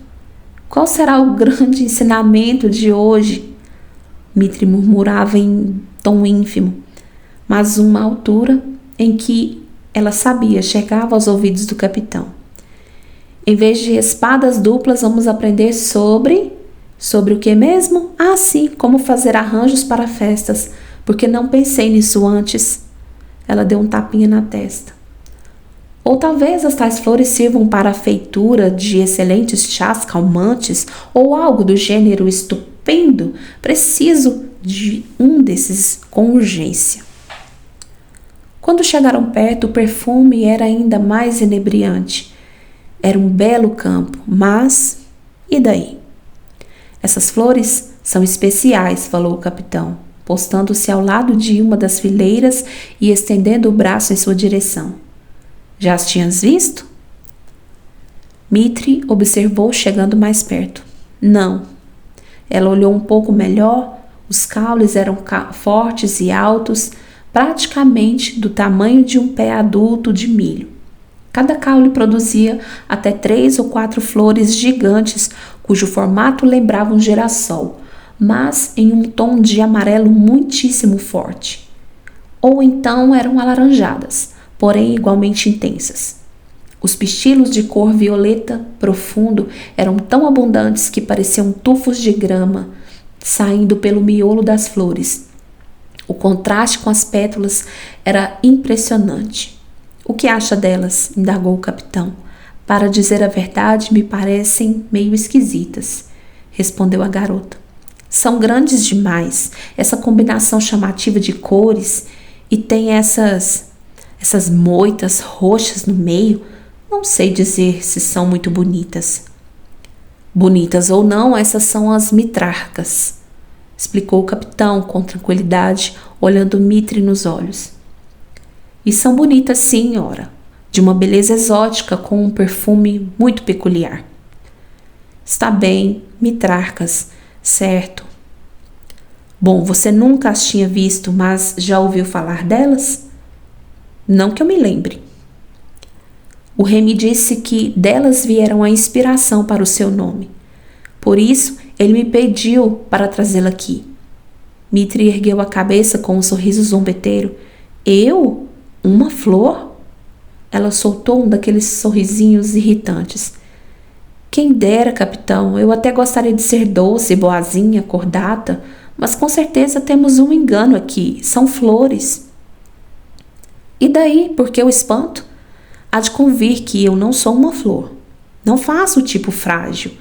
Qual será o grande ensinamento de hoje? Mitri murmurava em tom ínfimo, mas uma altura em que ela sabia chegava aos ouvidos do capitão. Em vez de espadas duplas, vamos aprender sobre o que mesmo? Ah, sim, como fazer arranjos para festas, porque não pensei nisso antes. Ela deu um tapinha na testa. Ou talvez as tais flores sirvam para a feitura de excelentes chás calmantes ou algo do gênero estupendo. Preciso de um desses com urgência. Quando chegaram perto, o perfume era ainda mais inebriante. Era um belo campo, mas... e daí? Essas flores São especiais, falou o capitão, postando-se ao lado de uma das fileiras e estendendo o braço em sua direção. Já as tinhas visto? Mitri observou chegando mais perto. Não. Ela olhou um pouco melhor. Os caules eram fortes e altos, praticamente do tamanho de um pé adulto de milho. Cada caule produzia até 3 ou 4 flores gigantes, cujo formato lembrava um girassol, mas em um tom de amarelo muitíssimo forte. Ou então eram alaranjadas, porém igualmente intensas. Os pistilos de cor violeta profundo eram tão abundantes que pareciam tufos de grama saindo pelo miolo das flores. O contraste com as pétalas era impressionante. O que acha delas? Indagou o capitão. Para dizer a verdade, me parecem meio esquisitas, respondeu a garota. São grandes demais, essa combinação chamativa de cores, e tem essas moitas roxas no meio. Não sei dizer se são muito bonitas. Bonitas ou não, essas são as mitrarcas, explicou o capitão com tranquilidade, olhando Mitri nos olhos. E são bonitas sim, ora, de uma beleza exótica com um perfume muito peculiar. Está bem, mitrarcas, certo. Bom, você nunca as tinha visto, mas já ouviu falar delas? Não que eu me lembre. O rei me disse que delas vieram a inspiração para o seu nome. Por isso, ele me pediu para trazê-la aqui. Mitri ergueu a cabeça com um sorriso zombeteiro. Eu? Uma flor? Ela soltou um daqueles sorrisinhos irritantes. Quem dera, capitão, eu até gostaria de ser doce, boazinha, cordata, mas com certeza temos um engano aqui, são flores. E daí, por que o espanto? Há de convir que eu não sou uma flor. Não faço o tipo frágil.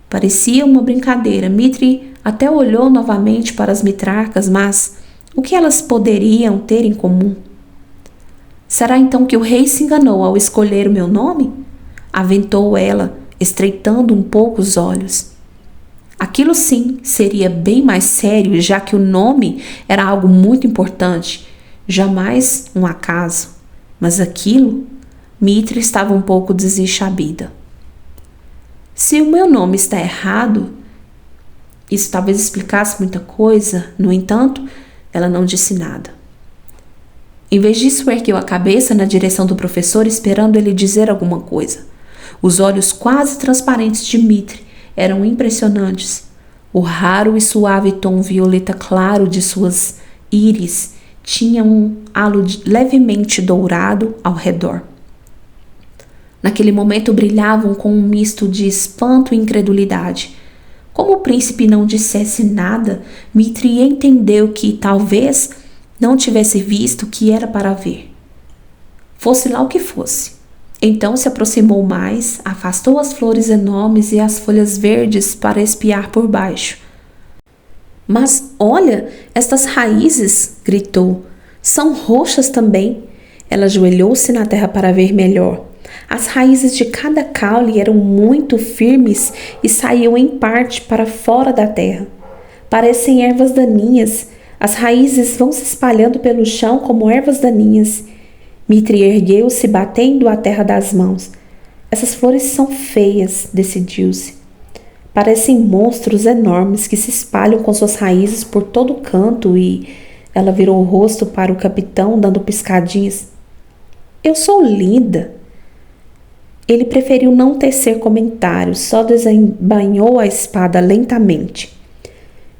Parecia uma brincadeira. Mitri até olhou novamente para as mitrarcas, mas o que elas poderiam ter em comum? Será então que o rei se enganou ao escolher o meu nome? Aventou ela, estreitando um pouco os olhos. Aquilo sim seria bem mais sério, já que o nome era algo muito importante, jamais um acaso. Mas aquilo, Mitri estava um pouco desenxabida. Se o meu nome está errado, isso talvez explicasse muita coisa. No entanto, ela não disse nada. Em vez disso, ergueu a cabeça na direção do professor, esperando ele dizer alguma coisa. Os olhos quase transparentes de Mitri eram impressionantes. O raro e suave tom violeta claro de suas íris tinha um halo levemente dourado ao redor. Naquele momento brilhavam com um misto de espanto e incredulidade. Como o príncipe não dissesse nada, Mitri entendeu que talvez não tivesse visto o que era para ver. Fosse lá o que fosse. Então se aproximou mais, afastou as flores enormes e as folhas verdes para espiar por baixo. Mas olha, estas raízes, gritou, são roxas também. Ela ajoelhou-se na terra para ver melhor. As raízes de cada caule eram muito firmes e saíam em parte para fora da terra. Parecem ervas daninhas. As raízes vão se espalhando pelo chão como ervas daninhas. Mitri ergueu-se, batendo a terra das mãos. Essas flores são feias, decidiu-se. Parecem monstros enormes que se espalham com suas raízes por todo canto e... Ela virou o rosto para o capitão, dando piscadinhas. Eu sou linda. Ele preferiu não tecer comentários, só desembainhou a espada lentamente.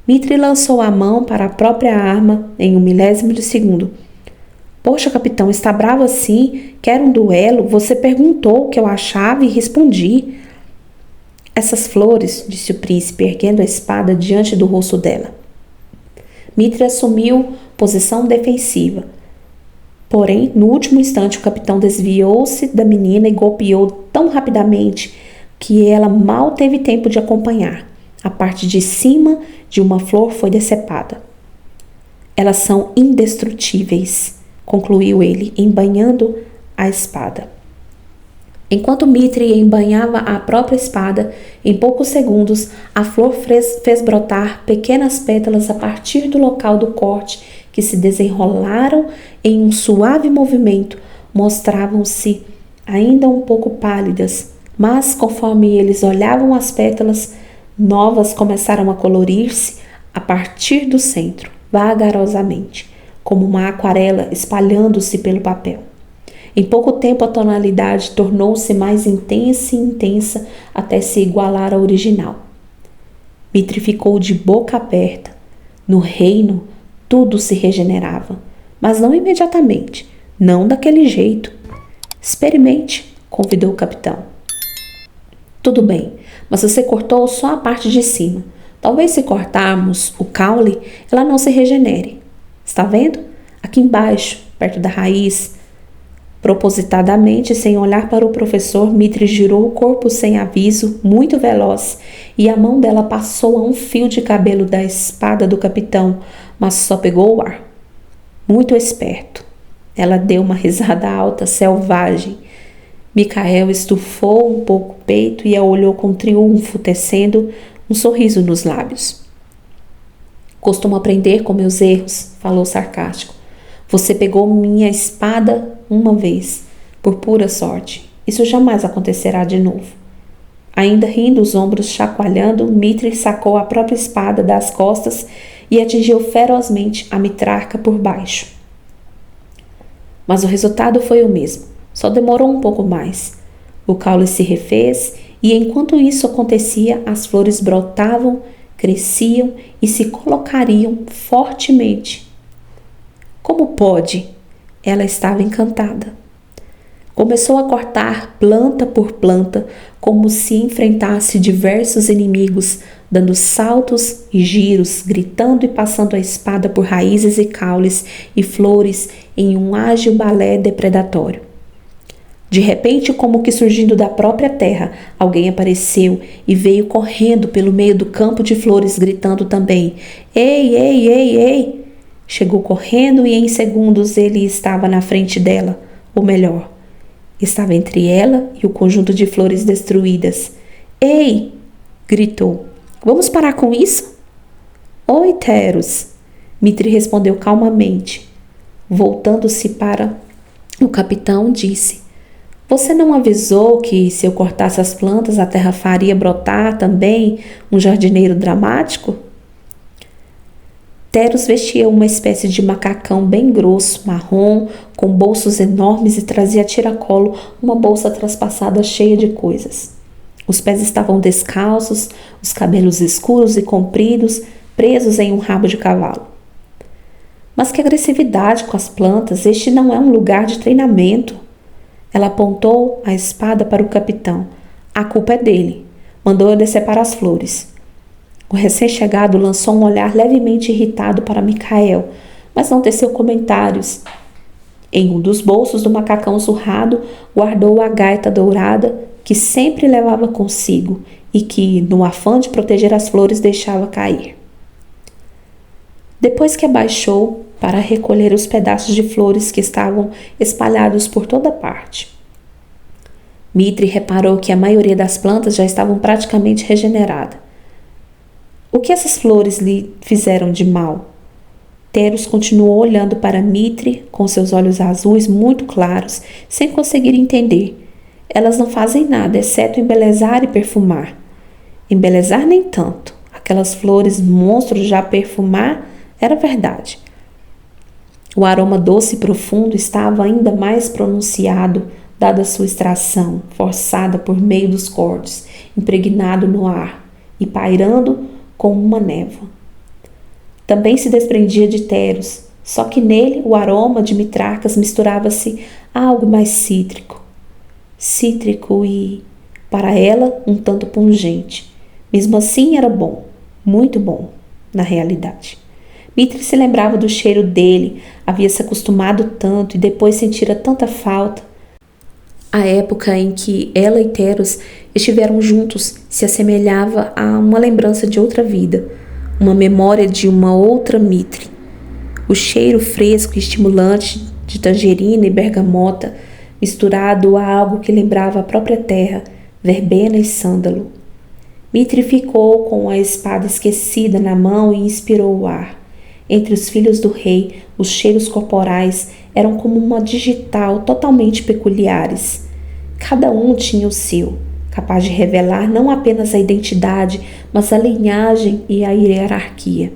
Mitri lançou a mão para a própria arma em 1/1000 de segundo. Poxa, capitão, está bravo assim? Quer um duelo? Você perguntou o que eu achava e respondi. Essas flores, disse o príncipe, erguendo a espada diante do rosto dela. Mitri assumiu posição defensiva. Porém, no último instante, o capitão desviou-se da menina e golpeou tão rapidamente que ela mal teve tempo de acompanhar. A parte de cima de uma flor foi decepada. Elas são indestrutíveis, concluiu ele, embainhando a espada. Enquanto Mitri embanhava a própria espada, em poucos segundos, a flor fez brotar pequenas pétalas a partir do local do corte, que se desenrolaram em um suave movimento, mostravam-se ainda um pouco pálidas, mas conforme eles olhavam as pétalas, novas começaram a colorir-se a partir do centro, vagarosamente, como uma aquarela espalhando-se pelo papel. Em pouco tempo a tonalidade tornou-se mais intensa e intensa até se igualar à original. Mitri ficou de boca aberta. No reino, tudo se regenerava, mas não imediatamente, não daquele jeito. Experimente, convidou o capitão. Tudo bem, mas você cortou só a parte de cima. Talvez se cortarmos o caule, ela não se regenere. Está vendo? Aqui embaixo, perto da raiz. Propositadamente, sem olhar para o professor, Mitri girou o corpo sem aviso, muito veloz, e a mão dela passou a um fio de cabelo da espada do capitão, mas só pegou o ar. Muito esperto. Ela deu uma risada alta, selvagem. Micael estufou um pouco o peito e a olhou com triunfo, tecendo um sorriso nos lábios. Costumo aprender com meus erros, falou sarcástico. Você pegou minha espada uma vez, por pura sorte. Isso jamais acontecerá de novo. Ainda rindo, os ombros chacoalhando, Mitri sacou a própria espada das costas e atingiu ferozmente a mitrarca por baixo. Mas o resultado foi o mesmo, só demorou um pouco mais. O caule se refez e enquanto isso acontecia, as flores brotavam, cresciam e se colocariam fortemente. Como pode? Ela estava encantada. Começou a cortar planta por planta, como se enfrentasse diversos inimigos, dando saltos e giros, gritando e passando a espada por raízes e caules e flores em um ágil balé depredatório. De repente, como que surgindo da própria terra, alguém apareceu e veio correndo pelo meio do campo de flores, gritando também: Ei, ei, ei, ei! Chegou correndo e em segundos ele estava na frente dela, ou melhor, estava entre ela e o conjunto de flores destruídas. Ei! Gritou. Vamos parar com isso? Oi, Teros! Mitri respondeu calmamente. Voltando-se para o capitão, disse: Você não avisou que se eu cortasse as plantas a terra faria brotar também um jardineiro dramático? Teros vestia uma espécie de macacão bem grosso, marrom, com bolsos enormes e trazia a tiracolo uma bolsa traspassada cheia de coisas. Os pés estavam descalços, os cabelos escuros e compridos, presos em um rabo de cavalo. Mas que agressividade com as plantas, este não é um lugar de treinamento. Ela apontou a espada para o capitão. A culpa é dele. Mandou-eu decepar as flores. O recém-chegado lançou um olhar levemente irritado para Micael, mas não teceu comentários. Em um dos bolsos do macacão zurrado, guardou a gaita dourada que sempre levava consigo e que, no afã de proteger as flores, deixava cair. Depois que abaixou para recolher os pedaços de flores que estavam espalhados por toda parte, Mitri reparou que a maioria das plantas já estavam praticamente regeneradas. O que essas flores lhe fizeram de mal? Teros continuou olhando para Mitri com seus olhos azuis muito claros, sem conseguir entender. Elas não fazem nada, exceto embelezar e perfumar. Embelezar nem tanto. Aquelas flores monstros já perfumar era verdade. O aroma doce e profundo estava ainda mais pronunciado, dada sua extração, forçada por meio dos cortes, impregnado no ar e pairando como uma névoa. Também se desprendia de Teros, só que nele o aroma de mitrarcas misturava-se a algo mais cítrico. Cítrico e, para ela, um tanto pungente. Mesmo assim era bom, muito bom, na realidade. Mitri se lembrava do cheiro dele, havia se acostumado tanto e depois sentira tanta falta. A época em que ela e Teros estiveram juntos se assemelhava a uma lembrança de outra vida, uma memória de uma outra Mitri. O cheiro fresco e estimulante de tangerina e bergamota misturado a algo que lembrava a própria terra, verbena e sândalo. Mitri ficou com a espada esquecida na mão e inspirou o ar. Entre os filhos do rei, os cheiros corporais eram como uma digital totalmente peculiares. Cada um tinha o seu, capaz de revelar não apenas a identidade, mas a linhagem e a hierarquia.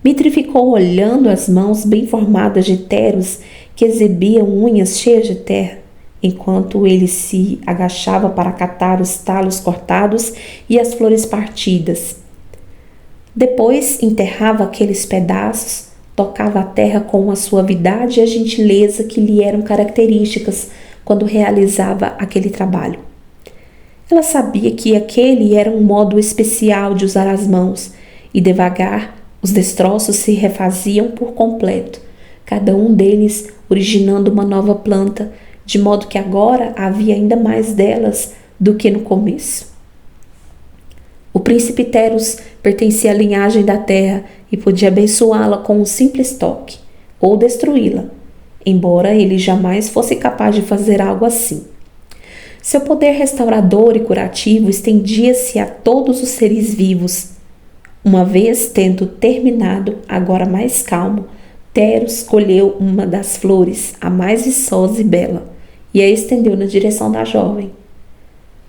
Mitri ficou olhando as mãos bem formadas de Teros, que exibiam unhas cheias de terra, enquanto ele se agachava para catar os talos cortados e as flores partidas. Depois enterrava aqueles pedaços, tocava a terra com a suavidade e a gentileza que lhe eram características quando realizava aquele trabalho. Ela sabia que aquele era um modo especial de usar as mãos, e devagar os destroços se refaziam por completo, cada um deles originando uma nova planta, de modo que agora havia ainda mais delas do que no começo. O príncipe Teros pertencia à linhagem da terra e podia abençoá-la com um simples toque, ou destruí-la, embora ele jamais fosse capaz de fazer algo assim. Seu poder restaurador e curativo estendia-se a todos os seres vivos. Uma vez tendo terminado, agora mais calmo, Teros colheu uma das flores, a mais viçosa e bela, e a estendeu na direção da jovem.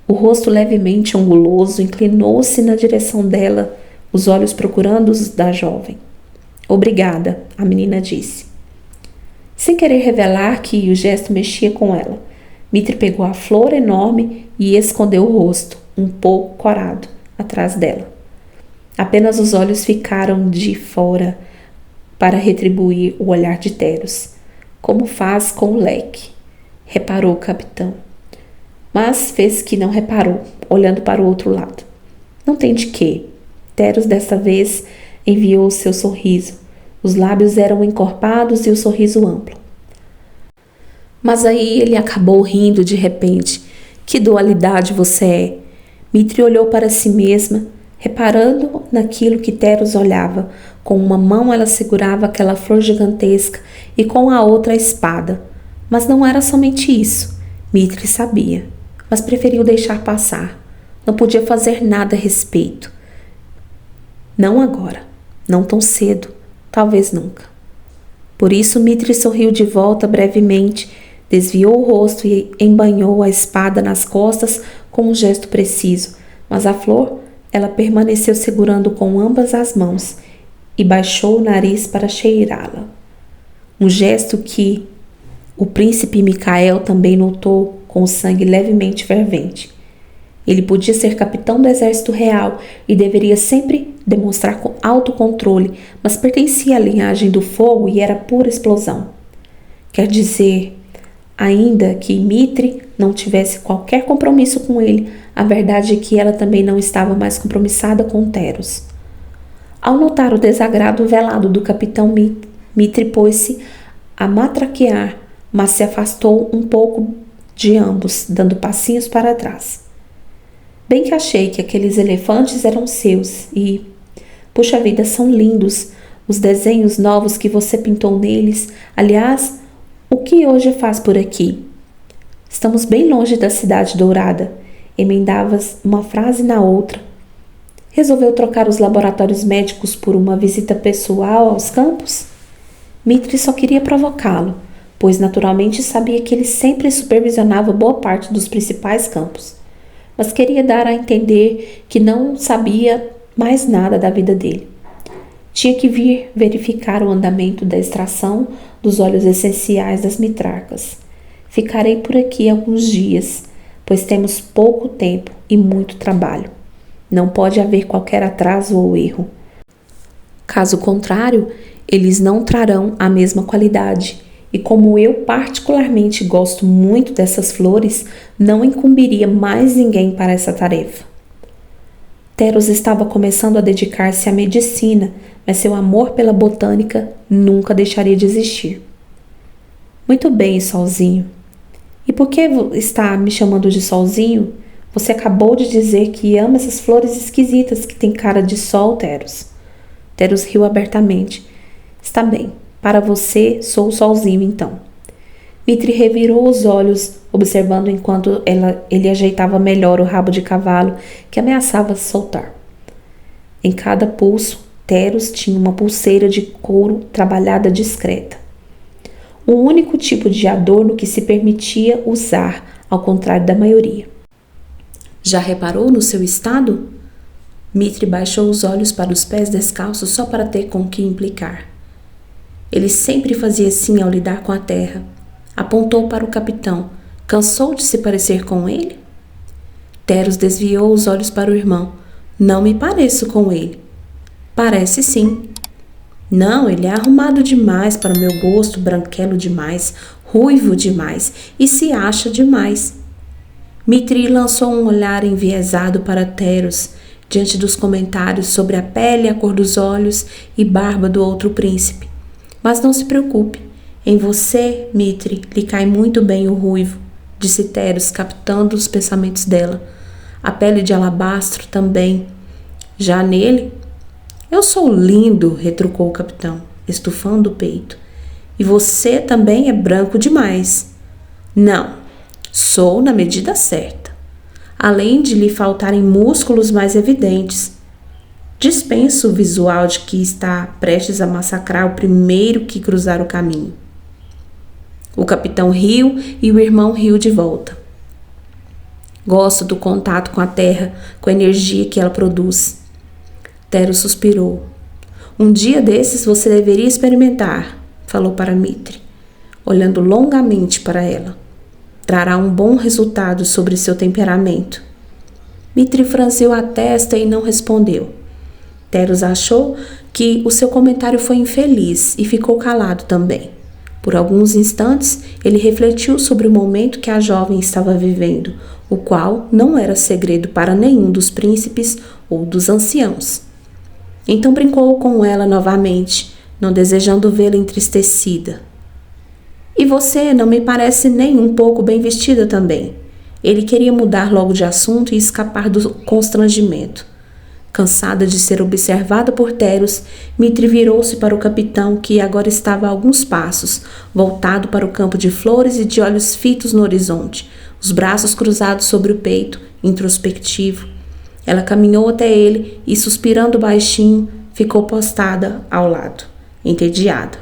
O rosto levemente anguloso inclinou-se na direção dela, os olhos procurando os da jovem. Obrigada, a menina disse. Sem querer revelar que o gesto mexia com ela, Mitri pegou a flor enorme e escondeu o rosto, um pouco corado, atrás dela. Apenas os olhos ficaram de fora para retribuir o olhar de Teros, como faz com o leque, reparou o capitão. Mas fez que não reparou, olhando para o outro lado. Não tem de quê. Teros desta vez enviou seu sorriso. Os lábios eram encorpados e o sorriso amplo. Mas aí ele acabou rindo de repente. Que dualidade você é! Mitri olhou para si mesma, reparando naquilo que Teros olhava. Com uma mão ela segurava aquela flor gigantesca e com a outra a espada. Mas não era somente isso. Mitri sabia, mas preferiu deixar passar. Não podia fazer nada a respeito. Não agora, não tão cedo, talvez nunca. Por isso Mitri sorriu de volta brevemente, desviou o rosto e embanhou a espada nas costas com um gesto preciso, mas a flor ela permaneceu segurando com ambas as mãos e baixou o nariz para cheirá-la. Um gesto que o príncipe Micael também notou com o sangue levemente fervente. Ele podia ser capitão do exército real e deveria sempre demonstrar autocontrole, mas pertencia à linhagem do fogo e era pura explosão. Quer dizer, ainda que Mitri não tivesse qualquer compromisso com ele, a verdade é que ela também não estava mais compromissada com Teros. Ao notar o desagrado velado do capitão Mitri pôs-se a matraquear, mas se afastou um pouco de ambos, dando passinhos para trás. Bem que achei que aqueles elefantes eram seus e, puxa vida, são lindos os desenhos novos que você pintou neles. Aliás, o que hoje faz por aqui? Estamos bem longe da cidade dourada. Emendavas uma frase na outra. Resolveu trocar os laboratórios médicos por uma visita pessoal aos campos? Mitri só queria provocá-lo, pois naturalmente sabia que ele sempre supervisionava boa parte dos principais campos. Mas queria dar a entender que não sabia mais nada da vida dele. Tinha que vir verificar o andamento da extração dos óleos essenciais das mitracas. Ficarei por aqui alguns dias, pois temos pouco tempo e muito trabalho. Não pode haver qualquer atraso ou erro. Caso contrário, eles não trarão a mesma qualidade. E como eu particularmente gosto muito dessas flores, não incumbiria mais ninguém para essa tarefa. Teros estava começando a dedicar-se à medicina, mas seu amor pela botânica nunca deixaria de existir. Muito bem, Solzinho. E por que está me chamando de Solzinho? Você acabou de dizer que ama essas flores esquisitas que têm cara de sol, Teros. Teros riu abertamente. Está bem. Para você, sou o Solzinho, então. Mitri revirou os olhos, observando enquanto ele ajeitava melhor o rabo de cavalo que ameaçava soltar. Em cada pulso, Teros tinha uma pulseira de couro trabalhada discreta. O único tipo de adorno que se permitia usar, ao contrário da maioria. Já reparou no seu estado? Mitri baixou os olhos para os pés descalços só para ter com que implicar. Ele sempre fazia assim ao lidar com a terra. Apontou para o capitão. Cansou de se parecer com ele? Teros desviou os olhos para o irmão. Não me pareço com ele. Parece sim. Não, ele é arrumado demais para o meu gosto, branquelo demais, ruivo demais e se acha demais. Mitri lançou um olhar enviesado para Teros, diante dos comentários sobre a pele, a cor dos olhos e barba do outro príncipe. Mas não se preocupe, em você, Mitri, lhe cai muito bem o ruivo, disse Teros, captando os pensamentos dela. A pele de alabastro também. Já nele? Eu sou lindo, retrucou o capitão, estufando o peito. E você também é branco demais. Não, sou na medida certa. Além de lhe faltarem músculos mais evidentes. Dispenso o visual de que está prestes a massacrar o primeiro que cruzar o caminho. O capitão riu e o irmão riu de volta. Gosto do contato com a terra, com a energia que ela produz. Teros suspirou. Um dia desses você deveria experimentar, falou para Mitri, olhando longamente para ela. Trará um bom resultado sobre seu temperamento. Mitri franziu a testa e não respondeu. Teros achou que o seu comentário foi infeliz e ficou calado também. Por alguns instantes, ele refletiu sobre o momento que a jovem estava vivendo, o qual não era segredo para nenhum dos príncipes ou dos anciãos. Então brincou com ela novamente, não desejando vê-la entristecida. E você não me parece nem um pouco bem vestida também. Ele queria mudar logo de assunto e escapar do constrangimento. Cansada de ser observada por Teros, Mitri virou-se para o capitão, que agora estava a alguns passos, voltado para o campo de flores e de olhos fitos no horizonte, os braços cruzados sobre o peito, introspectivo. Ela caminhou até ele e, suspirando baixinho, ficou postada ao lado, entediada.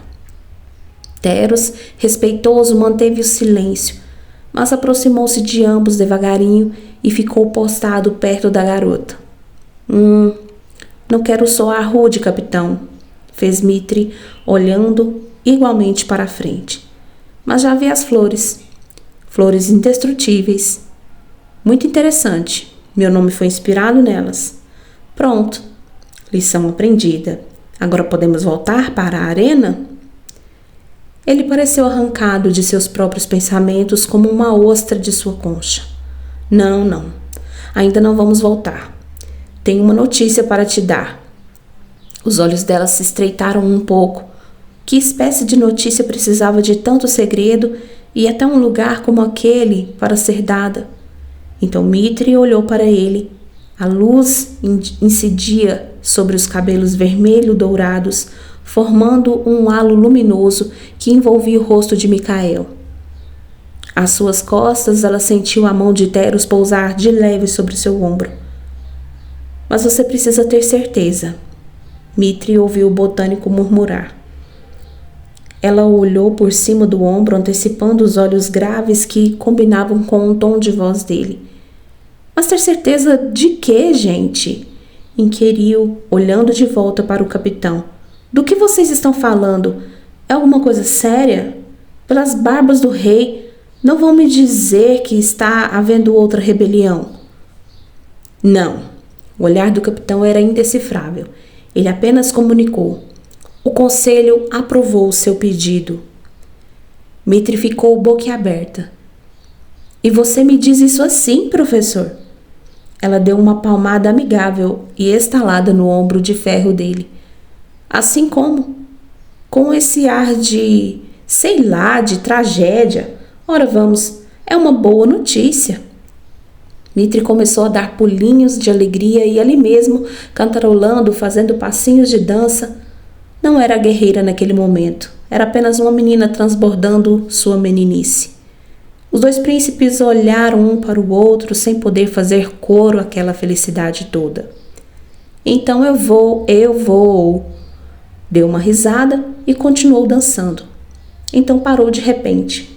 Teros, respeitoso, manteve o silêncio, mas aproximou-se de ambos devagarinho e ficou postado perto da garota. Não quero soar rude, capitão, fez Mitri, olhando igualmente para a frente. Mas já vi as flores. Flores indestrutíveis. Muito interessante. Meu nome foi inspirado nelas. Pronto. Lição aprendida. Agora podemos voltar para a arena? Ele pareceu arrancado de seus próprios pensamentos como uma ostra de sua concha. Não. Ainda não vamos voltar. Tenho uma notícia para te dar. Os olhos dela se estreitaram um pouco. Que espécie de notícia precisava de tanto segredo e até um lugar como aquele para ser dada? Então Mitri olhou para ele. A luz incidia sobre os cabelos vermelho-dourados, formando um halo luminoso que envolvia o rosto de Micael. Às suas costas, ela sentiu a mão de Teros pousar de leve sobre seu ombro. Mas você precisa ter certeza. Mitri ouviu o botânico murmurar. Ela olhou por cima do ombro, antecipando os olhos graves que combinavam com o tom de voz dele. Mas ter certeza de quê, gente? Inquiriu, olhando de volta para o capitão. Do que vocês estão falando? É alguma coisa séria? Pelas barbas do rei, não vão me dizer que está havendo outra rebelião? Não. O olhar do capitão era indecifrável. Ele apenas comunicou. O conselho aprovou o seu pedido. Mitri ficou boquiaberta. E você me diz isso assim, professor? Ela deu uma palmada amigável e estalada no ombro de ferro dele. Assim como? Com esse ar de, sei lá, de tragédia. Ora vamos, é uma boa notícia. Mitri começou a dar pulinhos de alegria e ali mesmo, cantarolando, fazendo passinhos de dança. Não era guerreira naquele momento, era apenas uma menina transbordando sua meninice. Os dois príncipes olharam um para o outro sem poder fazer coro àquela felicidade toda. Então eu vou. Deu uma risada e continuou dançando. Então parou de repente.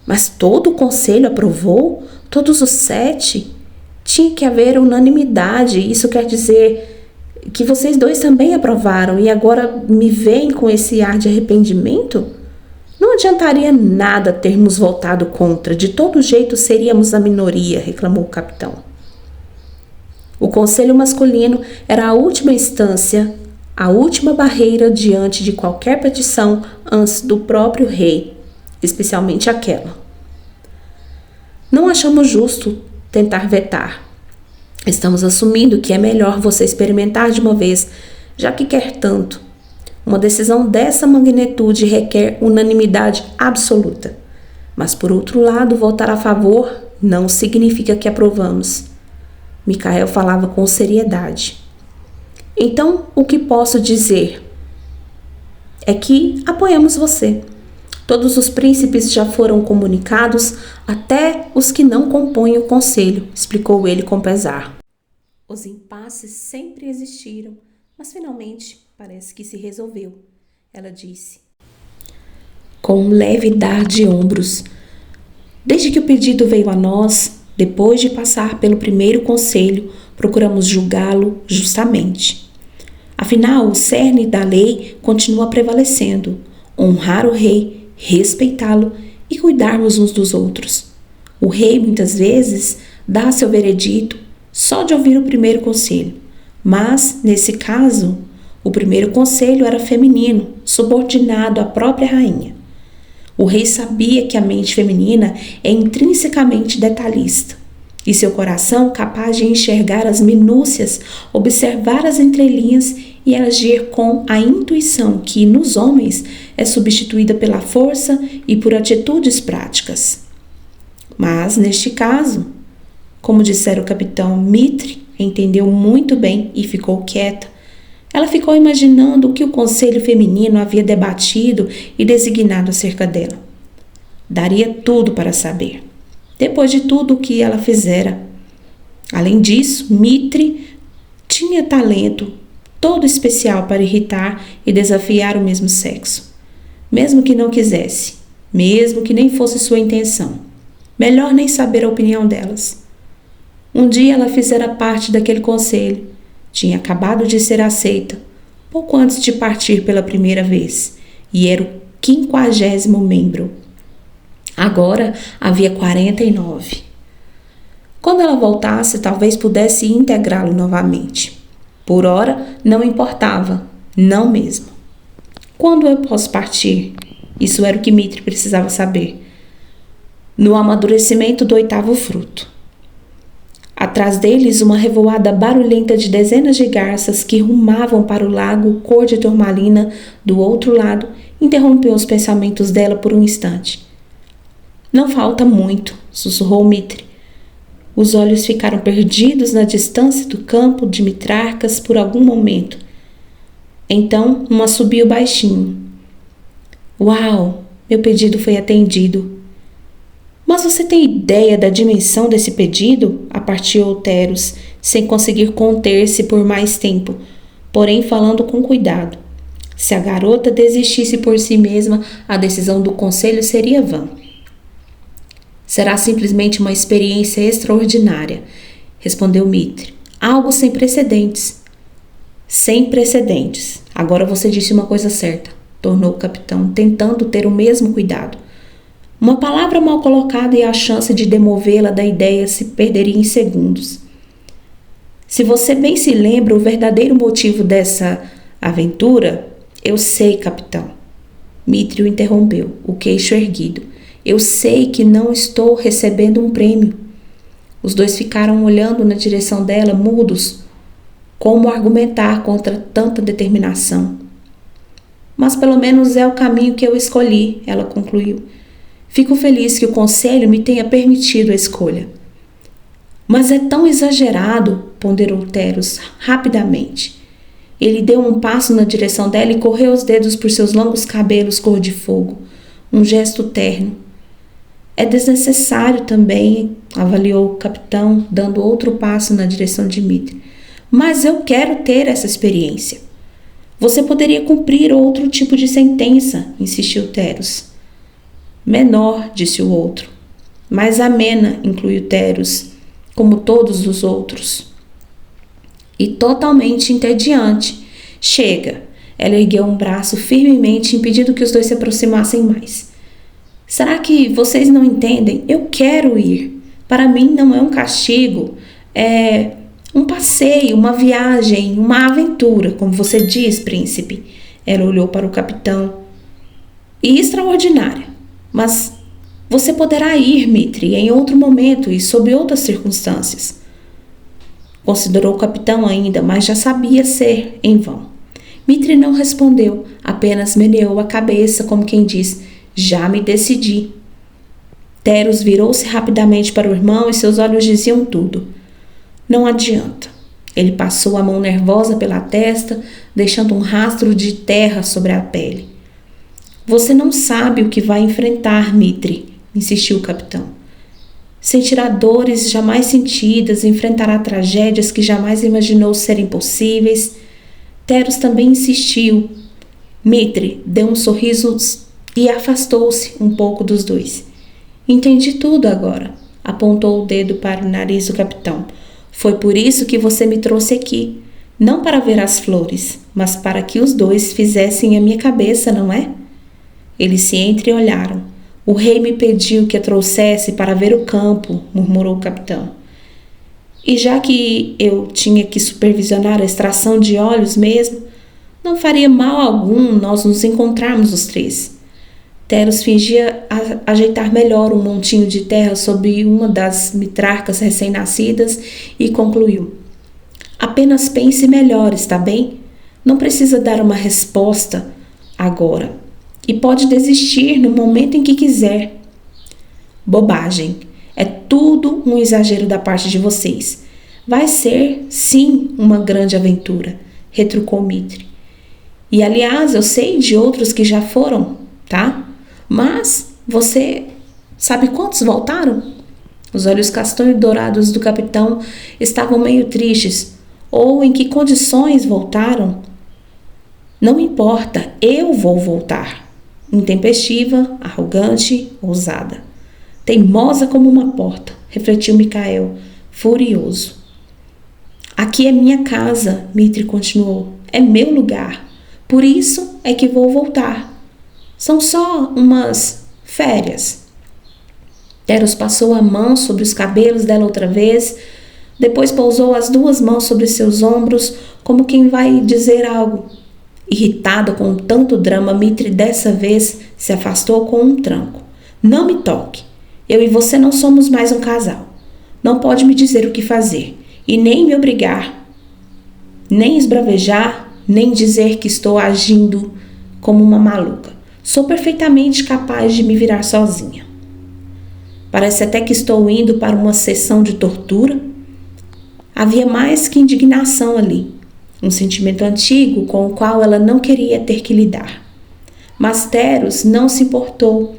Mas todo o conselho aprovou? Todos os 7? Tinha que haver unanimidade. Isso quer dizer que vocês dois também aprovaram e agora me veem com esse ar de arrependimento? Não adiantaria nada termos votado contra. De todo jeito seríamos a minoria, reclamou o capitão. O conselho masculino era a última instância, a última barreira diante de qualquer petição antes do próprio rei, especialmente aquela. Não achamos justo tentar vetar. Estamos assumindo que é melhor você experimentar de uma vez, já que quer tanto. Uma decisão dessa magnitude requer unanimidade absoluta. Mas, por outro lado, votar a favor não significa que aprovamos. Micael falava com seriedade. Então, o que posso dizer é que apoiamos você. Todos os príncipes já foram comunicados, até os que não compõem o conselho, explicou ele com pesar. Os impasses sempre existiram, mas finalmente parece que se resolveu, ela disse, com um leve dar de ombros. Desde que o pedido veio a nós, depois de passar pelo primeiro conselho, procuramos julgá-lo justamente. Afinal, o cerne da lei continua prevalecendo: honrar o rei, respeitá-lo e cuidarmos uns dos outros. O rei, muitas vezes, dá seu veredito só de ouvir o primeiro conselho, mas, nesse caso, o primeiro conselho era feminino, subordinado à própria rainha. O rei sabia que a mente feminina é intrinsecamente detalhista, e seu coração capaz de enxergar as minúcias, observar as entrelinhas e agir com a intuição que, nos homens, é substituída pela força e por atitudes práticas. Mas, neste caso, como dissera o capitão, Mitre entendeu muito bem e ficou quieta. Ela ficou imaginando o que o conselho feminino havia debatido e designado acerca dela. Daria tudo para saber. Depois de tudo o que ela fizera. Além disso, Mitre tinha talento todo especial para irritar e desafiar o mesmo sexo. Mesmo que não quisesse, mesmo que nem fosse sua intenção. Melhor nem saber a opinião delas. Um dia ela fizera parte daquele conselho. Tinha acabado de ser aceita, pouco antes de partir pela primeira vez, e era o 50º membro. Agora havia 49. Quando ela voltasse, talvez pudesse integrá-lo novamente. Por ora, não importava, não mesmo. Quando eu posso partir? Isso era o que Mitre precisava saber. No amadurecimento do 8º fruto. Atrás deles, uma revoada barulhenta de dezenas de garças que rumavam para o lago cor de turmalina do outro lado interrompeu os pensamentos dela por um instante. Não falta muito, sussurrou Mitre. Os olhos ficaram perdidos na distância do campo de mitrarcas por algum momento. Então, um assobio baixinho. Uau, meu pedido foi atendido. Mas você tem ideia da dimensão desse pedido? Aparteou Teros, sem conseguir conter-se por mais tempo, porém falando com cuidado. Se a garota desistisse por si mesma, a decisão do conselho seria vã. Será simplesmente uma experiência extraordinária, respondeu Mitre. Algo sem precedentes. Sem precedentes. Agora você disse uma coisa certa, tornou o capitão, tentando ter o mesmo cuidado. Uma palavra mal colocada e a chance de demovê-la da ideia se perderia em segundos. Se você bem se lembra o verdadeiro motivo dessa aventura, eu sei, capitão. Mitre o interrompeu, o queixo erguido. Eu sei que não estou recebendo um prêmio. Os dois ficaram olhando na direção dela, mudos. Como argumentar contra tanta determinação? Mas pelo menos é o caminho que eu escolhi, ela concluiu. Fico feliz que o conselho me tenha permitido a escolha. Mas é tão exagerado, ponderou Teros rapidamente. Ele deu um passo na direção dela e correu os dedos por seus longos cabelos cor de fogo. Um gesto terno. É desnecessário também, avaliou o capitão, dando outro passo na direção de Dmitri. Mas eu quero ter essa experiência. Você poderia cumprir outro tipo de sentença, insistiu Teros. Menor, disse o outro. Mais amena, incluiu Teros, como todos os outros. E totalmente entediante. Chega. Ela ergueu um braço firmemente, impedindo que os dois se aproximassem mais. Será que vocês não entendem? Eu quero ir. Para mim não é um castigo, é um passeio, uma viagem, uma aventura, como você diz, príncipe. Ela olhou para o capitão. E extraordinária. Mas você poderá ir, Dmitri, em outro momento e sob outras circunstâncias. Considerou o capitão ainda, mas já sabia ser em vão. Dmitri não respondeu, apenas meneou a cabeça como quem diz, já me decidi. Teros virou-se rapidamente para o irmão e seus olhos diziam tudo. Não adianta. Ele passou a mão nervosa pela testa, deixando um rastro de terra sobre a pele. Você não sabe o que vai enfrentar, Dmitri, insistiu o capitão. Sentirá dores jamais sentidas, enfrentará tragédias que jamais imaginou serem possíveis. Teros também insistiu. Dmitri deu um sorriso e afastou-se um pouco dos dois. Entendi tudo agora, apontou o dedo para o nariz do capitão. Foi por isso que você me trouxe aqui. Não para ver as flores, mas para que os dois fizessem a minha cabeça, não é? Eles se entreolharam. O rei me pediu que a trouxesse para ver o campo, murmurou o capitão. E já que eu tinha que supervisionar a extração de óleos mesmo, não faria mal algum nós nos encontrarmos os três. Teros fingia ajeitar melhor um montinho de terra sob uma das mitrarcas recém-nascidas e concluiu. Apenas pense melhor, está bem? Não precisa dar uma resposta agora. E pode desistir no momento em que quiser. Bobagem. É tudo um exagero da parte de vocês. Vai ser, sim, uma grande aventura, retrucou Dmitri. E, aliás, eu sei de outros que já foram, tá? Mas você sabe quantos voltaram? Os olhos castanho dourados do capitão estavam meio tristes. Ou em que condições voltaram? Não importa, eu vou voltar. Intempestiva, arrogante, ousada. Teimosa como uma porta, refletiu Micael, furioso. Aqui é minha casa, Dmitri continuou. É meu lugar. Por isso é que vou voltar. São só umas férias. Teros passou a mão sobre os cabelos dela outra vez, depois pousou as duas mãos sobre seus ombros, como quem vai dizer algo. Irritada com tanto drama, Dmitri dessa vez se afastou com um tranco. Não me toque. Eu e você não somos mais um casal. Não pode me dizer o que fazer, e nem me obrigar, nem esbravejar, nem dizer que estou agindo como uma maluca. Sou perfeitamente capaz de me virar sozinha. Parece até que estou indo para uma sessão de tortura. Havia mais que indignação ali, um sentimento antigo com o qual ela não queria ter que lidar. Mas Teros não se importou.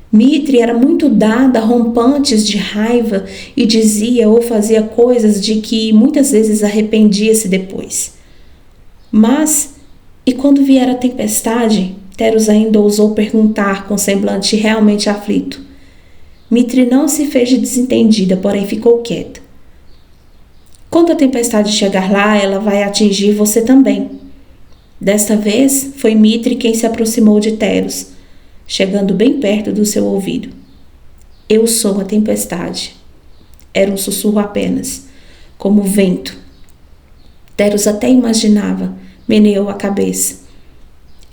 Dmitri era muito dada a rompantes de raiva e dizia ou fazia coisas de que muitas vezes arrependia-se depois. Mas, e quando vier a tempestade, Teros ainda ousou perguntar com semblante realmente aflito. Dmitri não se fez de desentendida, porém ficou quieta. Quando a tempestade chegar lá, ela vai atingir você também. Desta vez, foi Dmitri quem se aproximou de Teros, chegando bem perto do seu ouvido. Eu sou a tempestade. Era um sussurro apenas, como vento. Teros até imaginava, meneou a cabeça.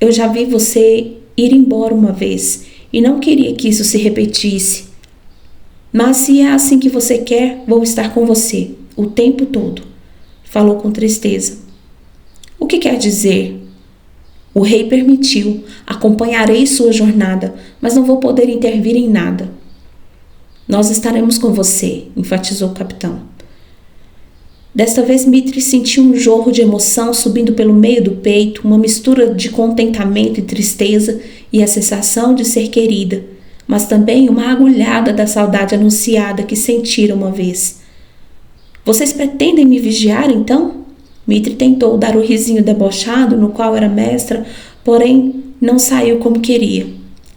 Eu já vi você ir embora uma vez e não queria que isso se repetisse. Mas se é assim que você quer, vou estar com você o tempo todo, falou com tristeza. O que quer dizer? O rei permitiu, acompanharei sua jornada, mas não vou poder intervir em nada. Nós estaremos com você, enfatizou o capitão. Desta vez Mitri sentiu um jorro de emoção subindo pelo meio do peito, uma mistura de contentamento e tristeza e a sensação de ser querida, mas também uma agulhada da saudade anunciada que sentira uma vez. Vocês pretendem me vigiar, então? Mitri tentou dar o risinho debochado no qual era mestra, porém não saiu como queria.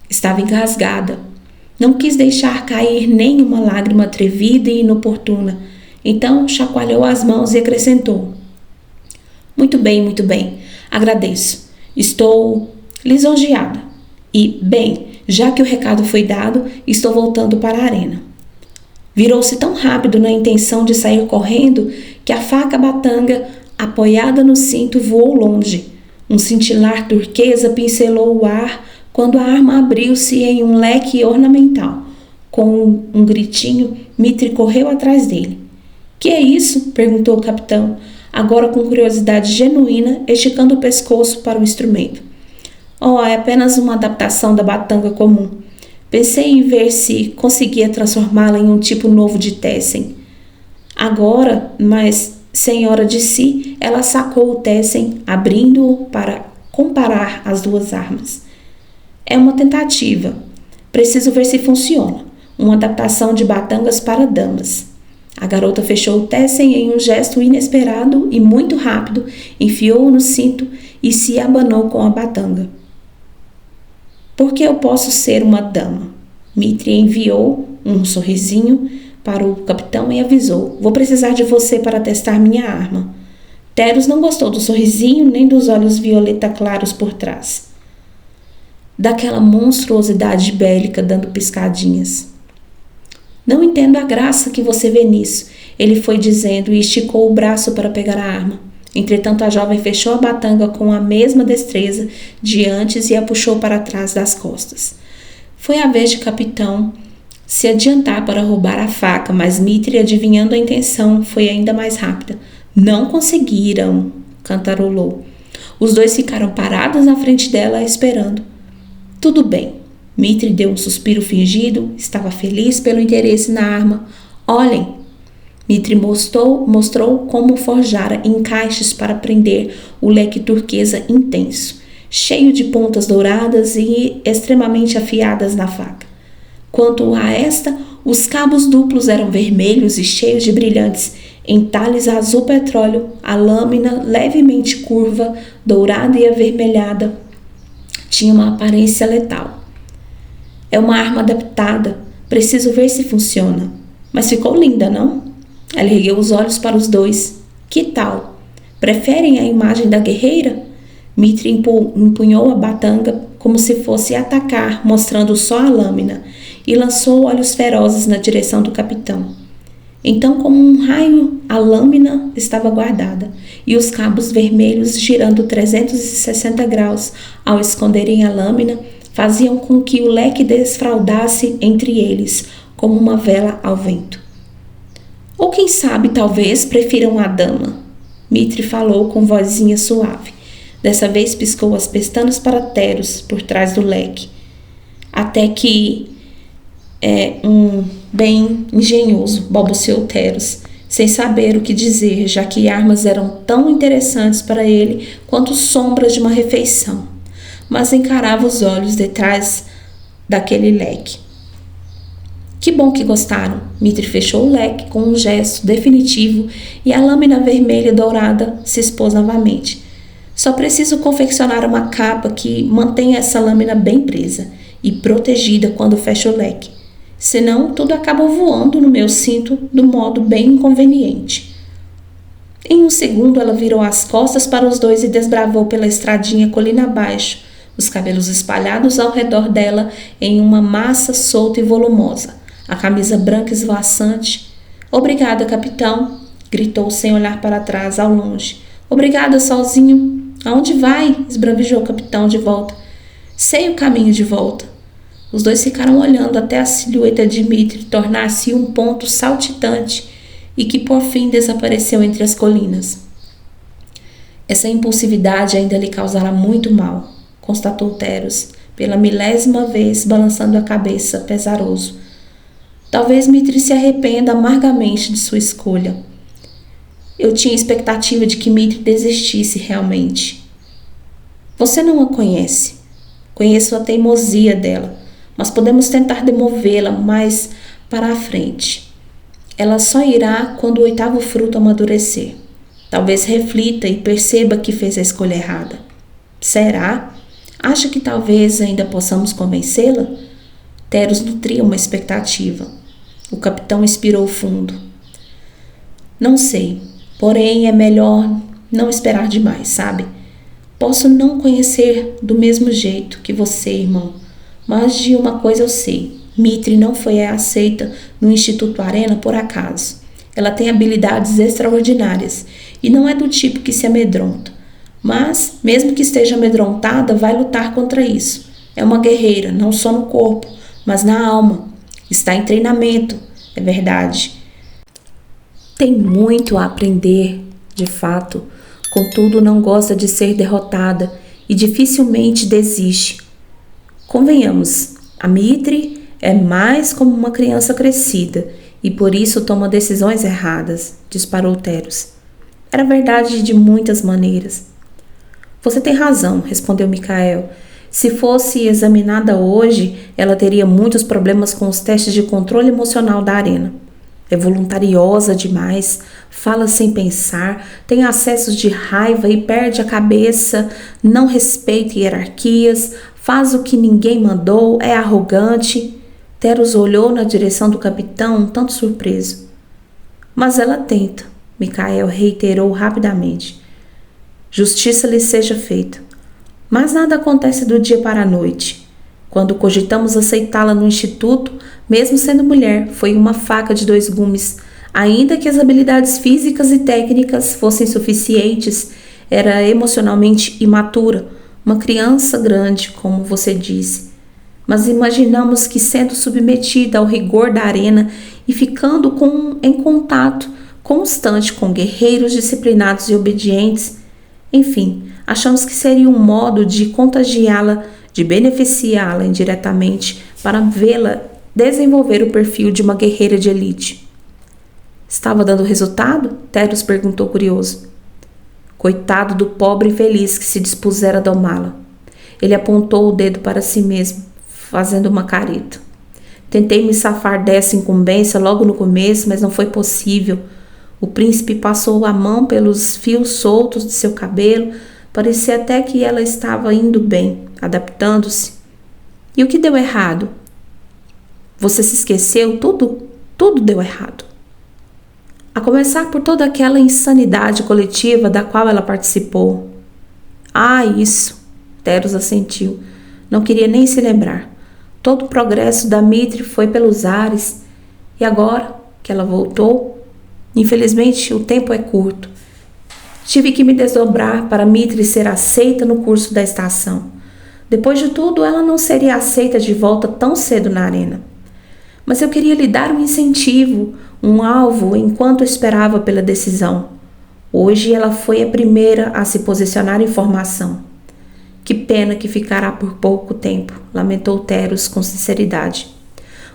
Estava engasgada. Não quis deixar cair nenhuma lágrima atrevida e inoportuna. Então chacoalhou as mãos e acrescentou: muito bem, agradeço. Estou lisonjeada. E, bem, já que o recado foi dado, estou voltando para a arena. Virou-se tão rápido na intenção de sair correndo que a faca batanga, apoiada no cinto, voou longe. Um cintilar turquesa pincelou o ar quando a arma abriu-se em um leque ornamental. Com um gritinho, Mitri correu atrás dele. Que é isso? Perguntou o capitão, agora com curiosidade genuína, esticando o pescoço para o instrumento. Oh, é apenas uma adaptação da batanga comum. Pensei em ver se conseguia transformá-la em um tipo novo de Tessen. Agora, mas senhora de si, ela sacou o Tessen, abrindo-o para comparar as duas armas. É uma tentativa. Preciso ver se funciona. Uma adaptação de batangas para damas. A garota fechou o Tessen em um gesto inesperado e muito rápido, enfiou-o no cinto e se abanou com a batanga. Porque eu posso ser uma dama. Mitri enviou um sorrisinho para o capitão e avisou: vou precisar de você para testar minha arma. Teros não gostou do sorrisinho nem dos olhos violeta claros por trás. Daquela monstruosidade bélica dando piscadinhas. Não entendo a graça que você vê nisso, ele foi dizendo e esticou o braço para pegar a arma. Entretanto, a jovem fechou a batanga com a mesma destreza de antes e a puxou para trás das costas. Foi a vez de capitão se adiantar para roubar a faca, mas Mitri, adivinhando a intenção, foi ainda mais rápida. Não conseguiram, cantarolou. Os dois ficaram parados na frente dela, esperando. Tudo bem. Mitri deu um suspiro fingido, estava feliz pelo interesse na arma. Olhem! Mitri mostrou como forjara encaixes para prender o leque turquesa intenso, cheio de pontas douradas e extremamente afiadas na faca. Quanto a esta, os cabos duplos eram vermelhos e cheios de brilhantes entalhes azul petróleo, a lâmina levemente curva, dourada e avermelhada, tinha uma aparência letal. É uma arma adaptada. Preciso ver se funciona. Mas ficou linda, não? Ela ergueu os olhos para os dois. Que tal? Preferem a imagem da guerreira? Mitri empunhou a batanga como se fosse atacar, mostrando só a lâmina, e lançou olhos ferozes na direção do capitão. Então, como um raio, a lâmina estava guardada, e os cabos vermelhos, girando 360 graus ao esconderem a lâmina, faziam com que o leque desfraldasse entre eles, como uma vela ao vento. Ou quem sabe, talvez, prefiram a dama. Mitri falou com vozinha suave. Dessa vez piscou as pestanas para Teros, por trás do leque. Até que bem engenhoso, balbuciou Teros, sem saber o que dizer, já que armas eram tão interessantes para ele quanto sombras de uma refeição. Mas encarava os olhos detrás daquele leque. Que bom que gostaram. Mitri fechou o leque com um gesto definitivo e a lâmina vermelha e dourada se expôs novamente. Só preciso confeccionar uma capa que mantenha essa lâmina bem presa e protegida quando fecho o leque. Senão, tudo acaba voando no meu cinto do modo bem inconveniente. Em um segundo, ela virou as costas para os dois e desbravou pela estradinha colina abaixo, os cabelos espalhados ao redor dela em uma massa solta e volumosa, a camisa branca esvoaçante. Obrigada, capitão, gritou sem olhar para trás ao longe. Obrigada, sozinho. Aonde vai? Esbravejou o capitão de volta. Sei o caminho de volta. Os dois ficaram olhando até a silhueta de Mitri tornar-se um ponto saltitante e que por fim desapareceu entre as colinas. Essa impulsividade ainda lhe causará muito mal, constatou Teros, pela 1000ª vez balançando a cabeça, pesaroso. Talvez Mitri se arrependa amargamente de sua escolha. Eu tinha expectativa de que Mitri desistisse realmente. Você não a conhece. Conheço a teimosia dela, mas podemos tentar demovê-la mais para a frente. Ela só irá quando o 8º fruto amadurecer. Talvez reflita e perceba que fez a escolha errada. Será? Acha que talvez ainda possamos convencê-la? Teros nutria uma expectativa. O capitão expirou fundo. Não sei, porém é melhor não esperar demais, sabe? Posso não conhecer do mesmo jeito que você, irmão, mas de uma coisa eu sei. Mitri não foi aceita no Instituto Arena por acaso. Ela tem habilidades extraordinárias e não é do tipo que se amedronta. Mas, mesmo que esteja amedrontada, vai lutar contra isso. É uma guerreira, não só no corpo, mas na alma. Está em treinamento, é verdade. Tem muito a aprender, de fato. Contudo, não gosta de ser derrotada e dificilmente desiste. Convenhamos, a Mitri é mais como uma criança crescida e por isso toma decisões erradas, disparou Teros. Era verdade de muitas maneiras. Você tem razão, respondeu Micael. Se fosse examinada hoje, ela teria muitos problemas com os testes de controle emocional da arena. É voluntariosa demais, fala sem pensar, tem acessos de raiva e perde a cabeça, não respeita hierarquias, faz o que ninguém mandou, é arrogante. Teros olhou na direção do capitão, um tanto surpreso. Mas ela tenta, Micael reiterou rapidamente. Justiça lhe seja feita. Mas nada acontece do dia para a noite. Quando cogitamos aceitá-la no instituto, mesmo sendo mulher, foi uma faca de 2 gumes. Ainda que as habilidades físicas e técnicas fossem suficientes, era emocionalmente imatura, uma criança grande, como você disse. Mas imaginamos que, sendo submetida ao rigor da arena e ficando em contato constante com guerreiros disciplinados e obedientes, enfim, achamos que seria um modo de contagiá-la, de beneficiá-la indiretamente para vê-la desenvolver o perfil de uma guerreira de elite. Estava dando resultado? Teros perguntou curioso. Coitado do pobre infeliz que se dispusera a domá-la. Ele apontou o dedo para si mesmo, fazendo uma careta. Tentei me safar dessa incumbência logo no começo, mas não foi possível. O príncipe passou a mão pelos fios soltos de seu cabelo. Parecia até que ela estava indo bem, adaptando-se. E o que deu errado? Você se esqueceu? Tudo deu errado. A começar por toda aquela insanidade coletiva da qual ela participou. Ah, isso. Teros assentiu. Não queria nem se lembrar. Todo o progresso da Mitri foi pelos ares. E agora que ela voltou, infelizmente o tempo é curto. Tive que me desdobrar para Mitri ser aceita no curso da estação. Depois de tudo, ela não seria aceita de volta tão cedo na arena. Mas eu queria lhe dar um incentivo, um alvo, enquanto esperava pela decisão. Hoje ela foi a primeira a se posicionar em formação. Que pena que ficará por pouco tempo, lamentou Teros com sinceridade.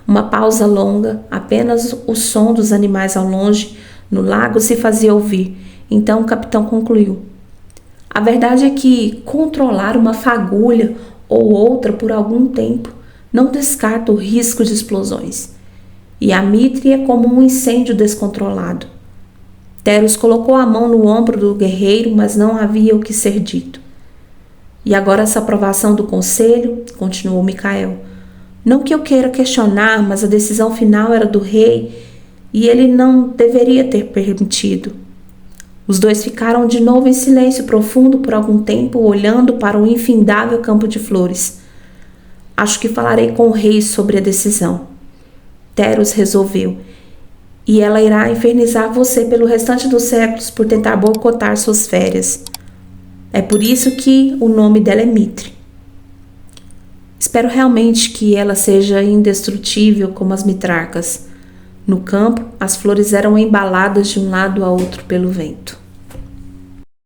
Uma pausa longa, apenas o som dos animais ao longe, no lago se fazia ouvir. Então o capitão concluiu. A verdade é que controlar uma fagulha ou outra por algum tempo não descarta o risco de explosões. E a Mitri é como um incêndio descontrolado. Teros colocou a mão no ombro do guerreiro, mas não havia o que ser dito. E agora essa aprovação do conselho, continuou Micael. Não que eu queira questionar, mas a decisão final era do rei e ele não deveria ter permitido. Os dois ficaram de novo em silêncio profundo por algum tempo, olhando para o infindável campo de flores. Acho que falarei com o rei sobre a decisão. Teros resolveu. E ela irá infernizar você pelo restante dos séculos por tentar boicotar suas férias. É por isso que o nome dela é Mitri. Espero realmente que ela seja indestrutível como as mitracas. No campo, as flores eram embaladas de um lado a outro pelo vento.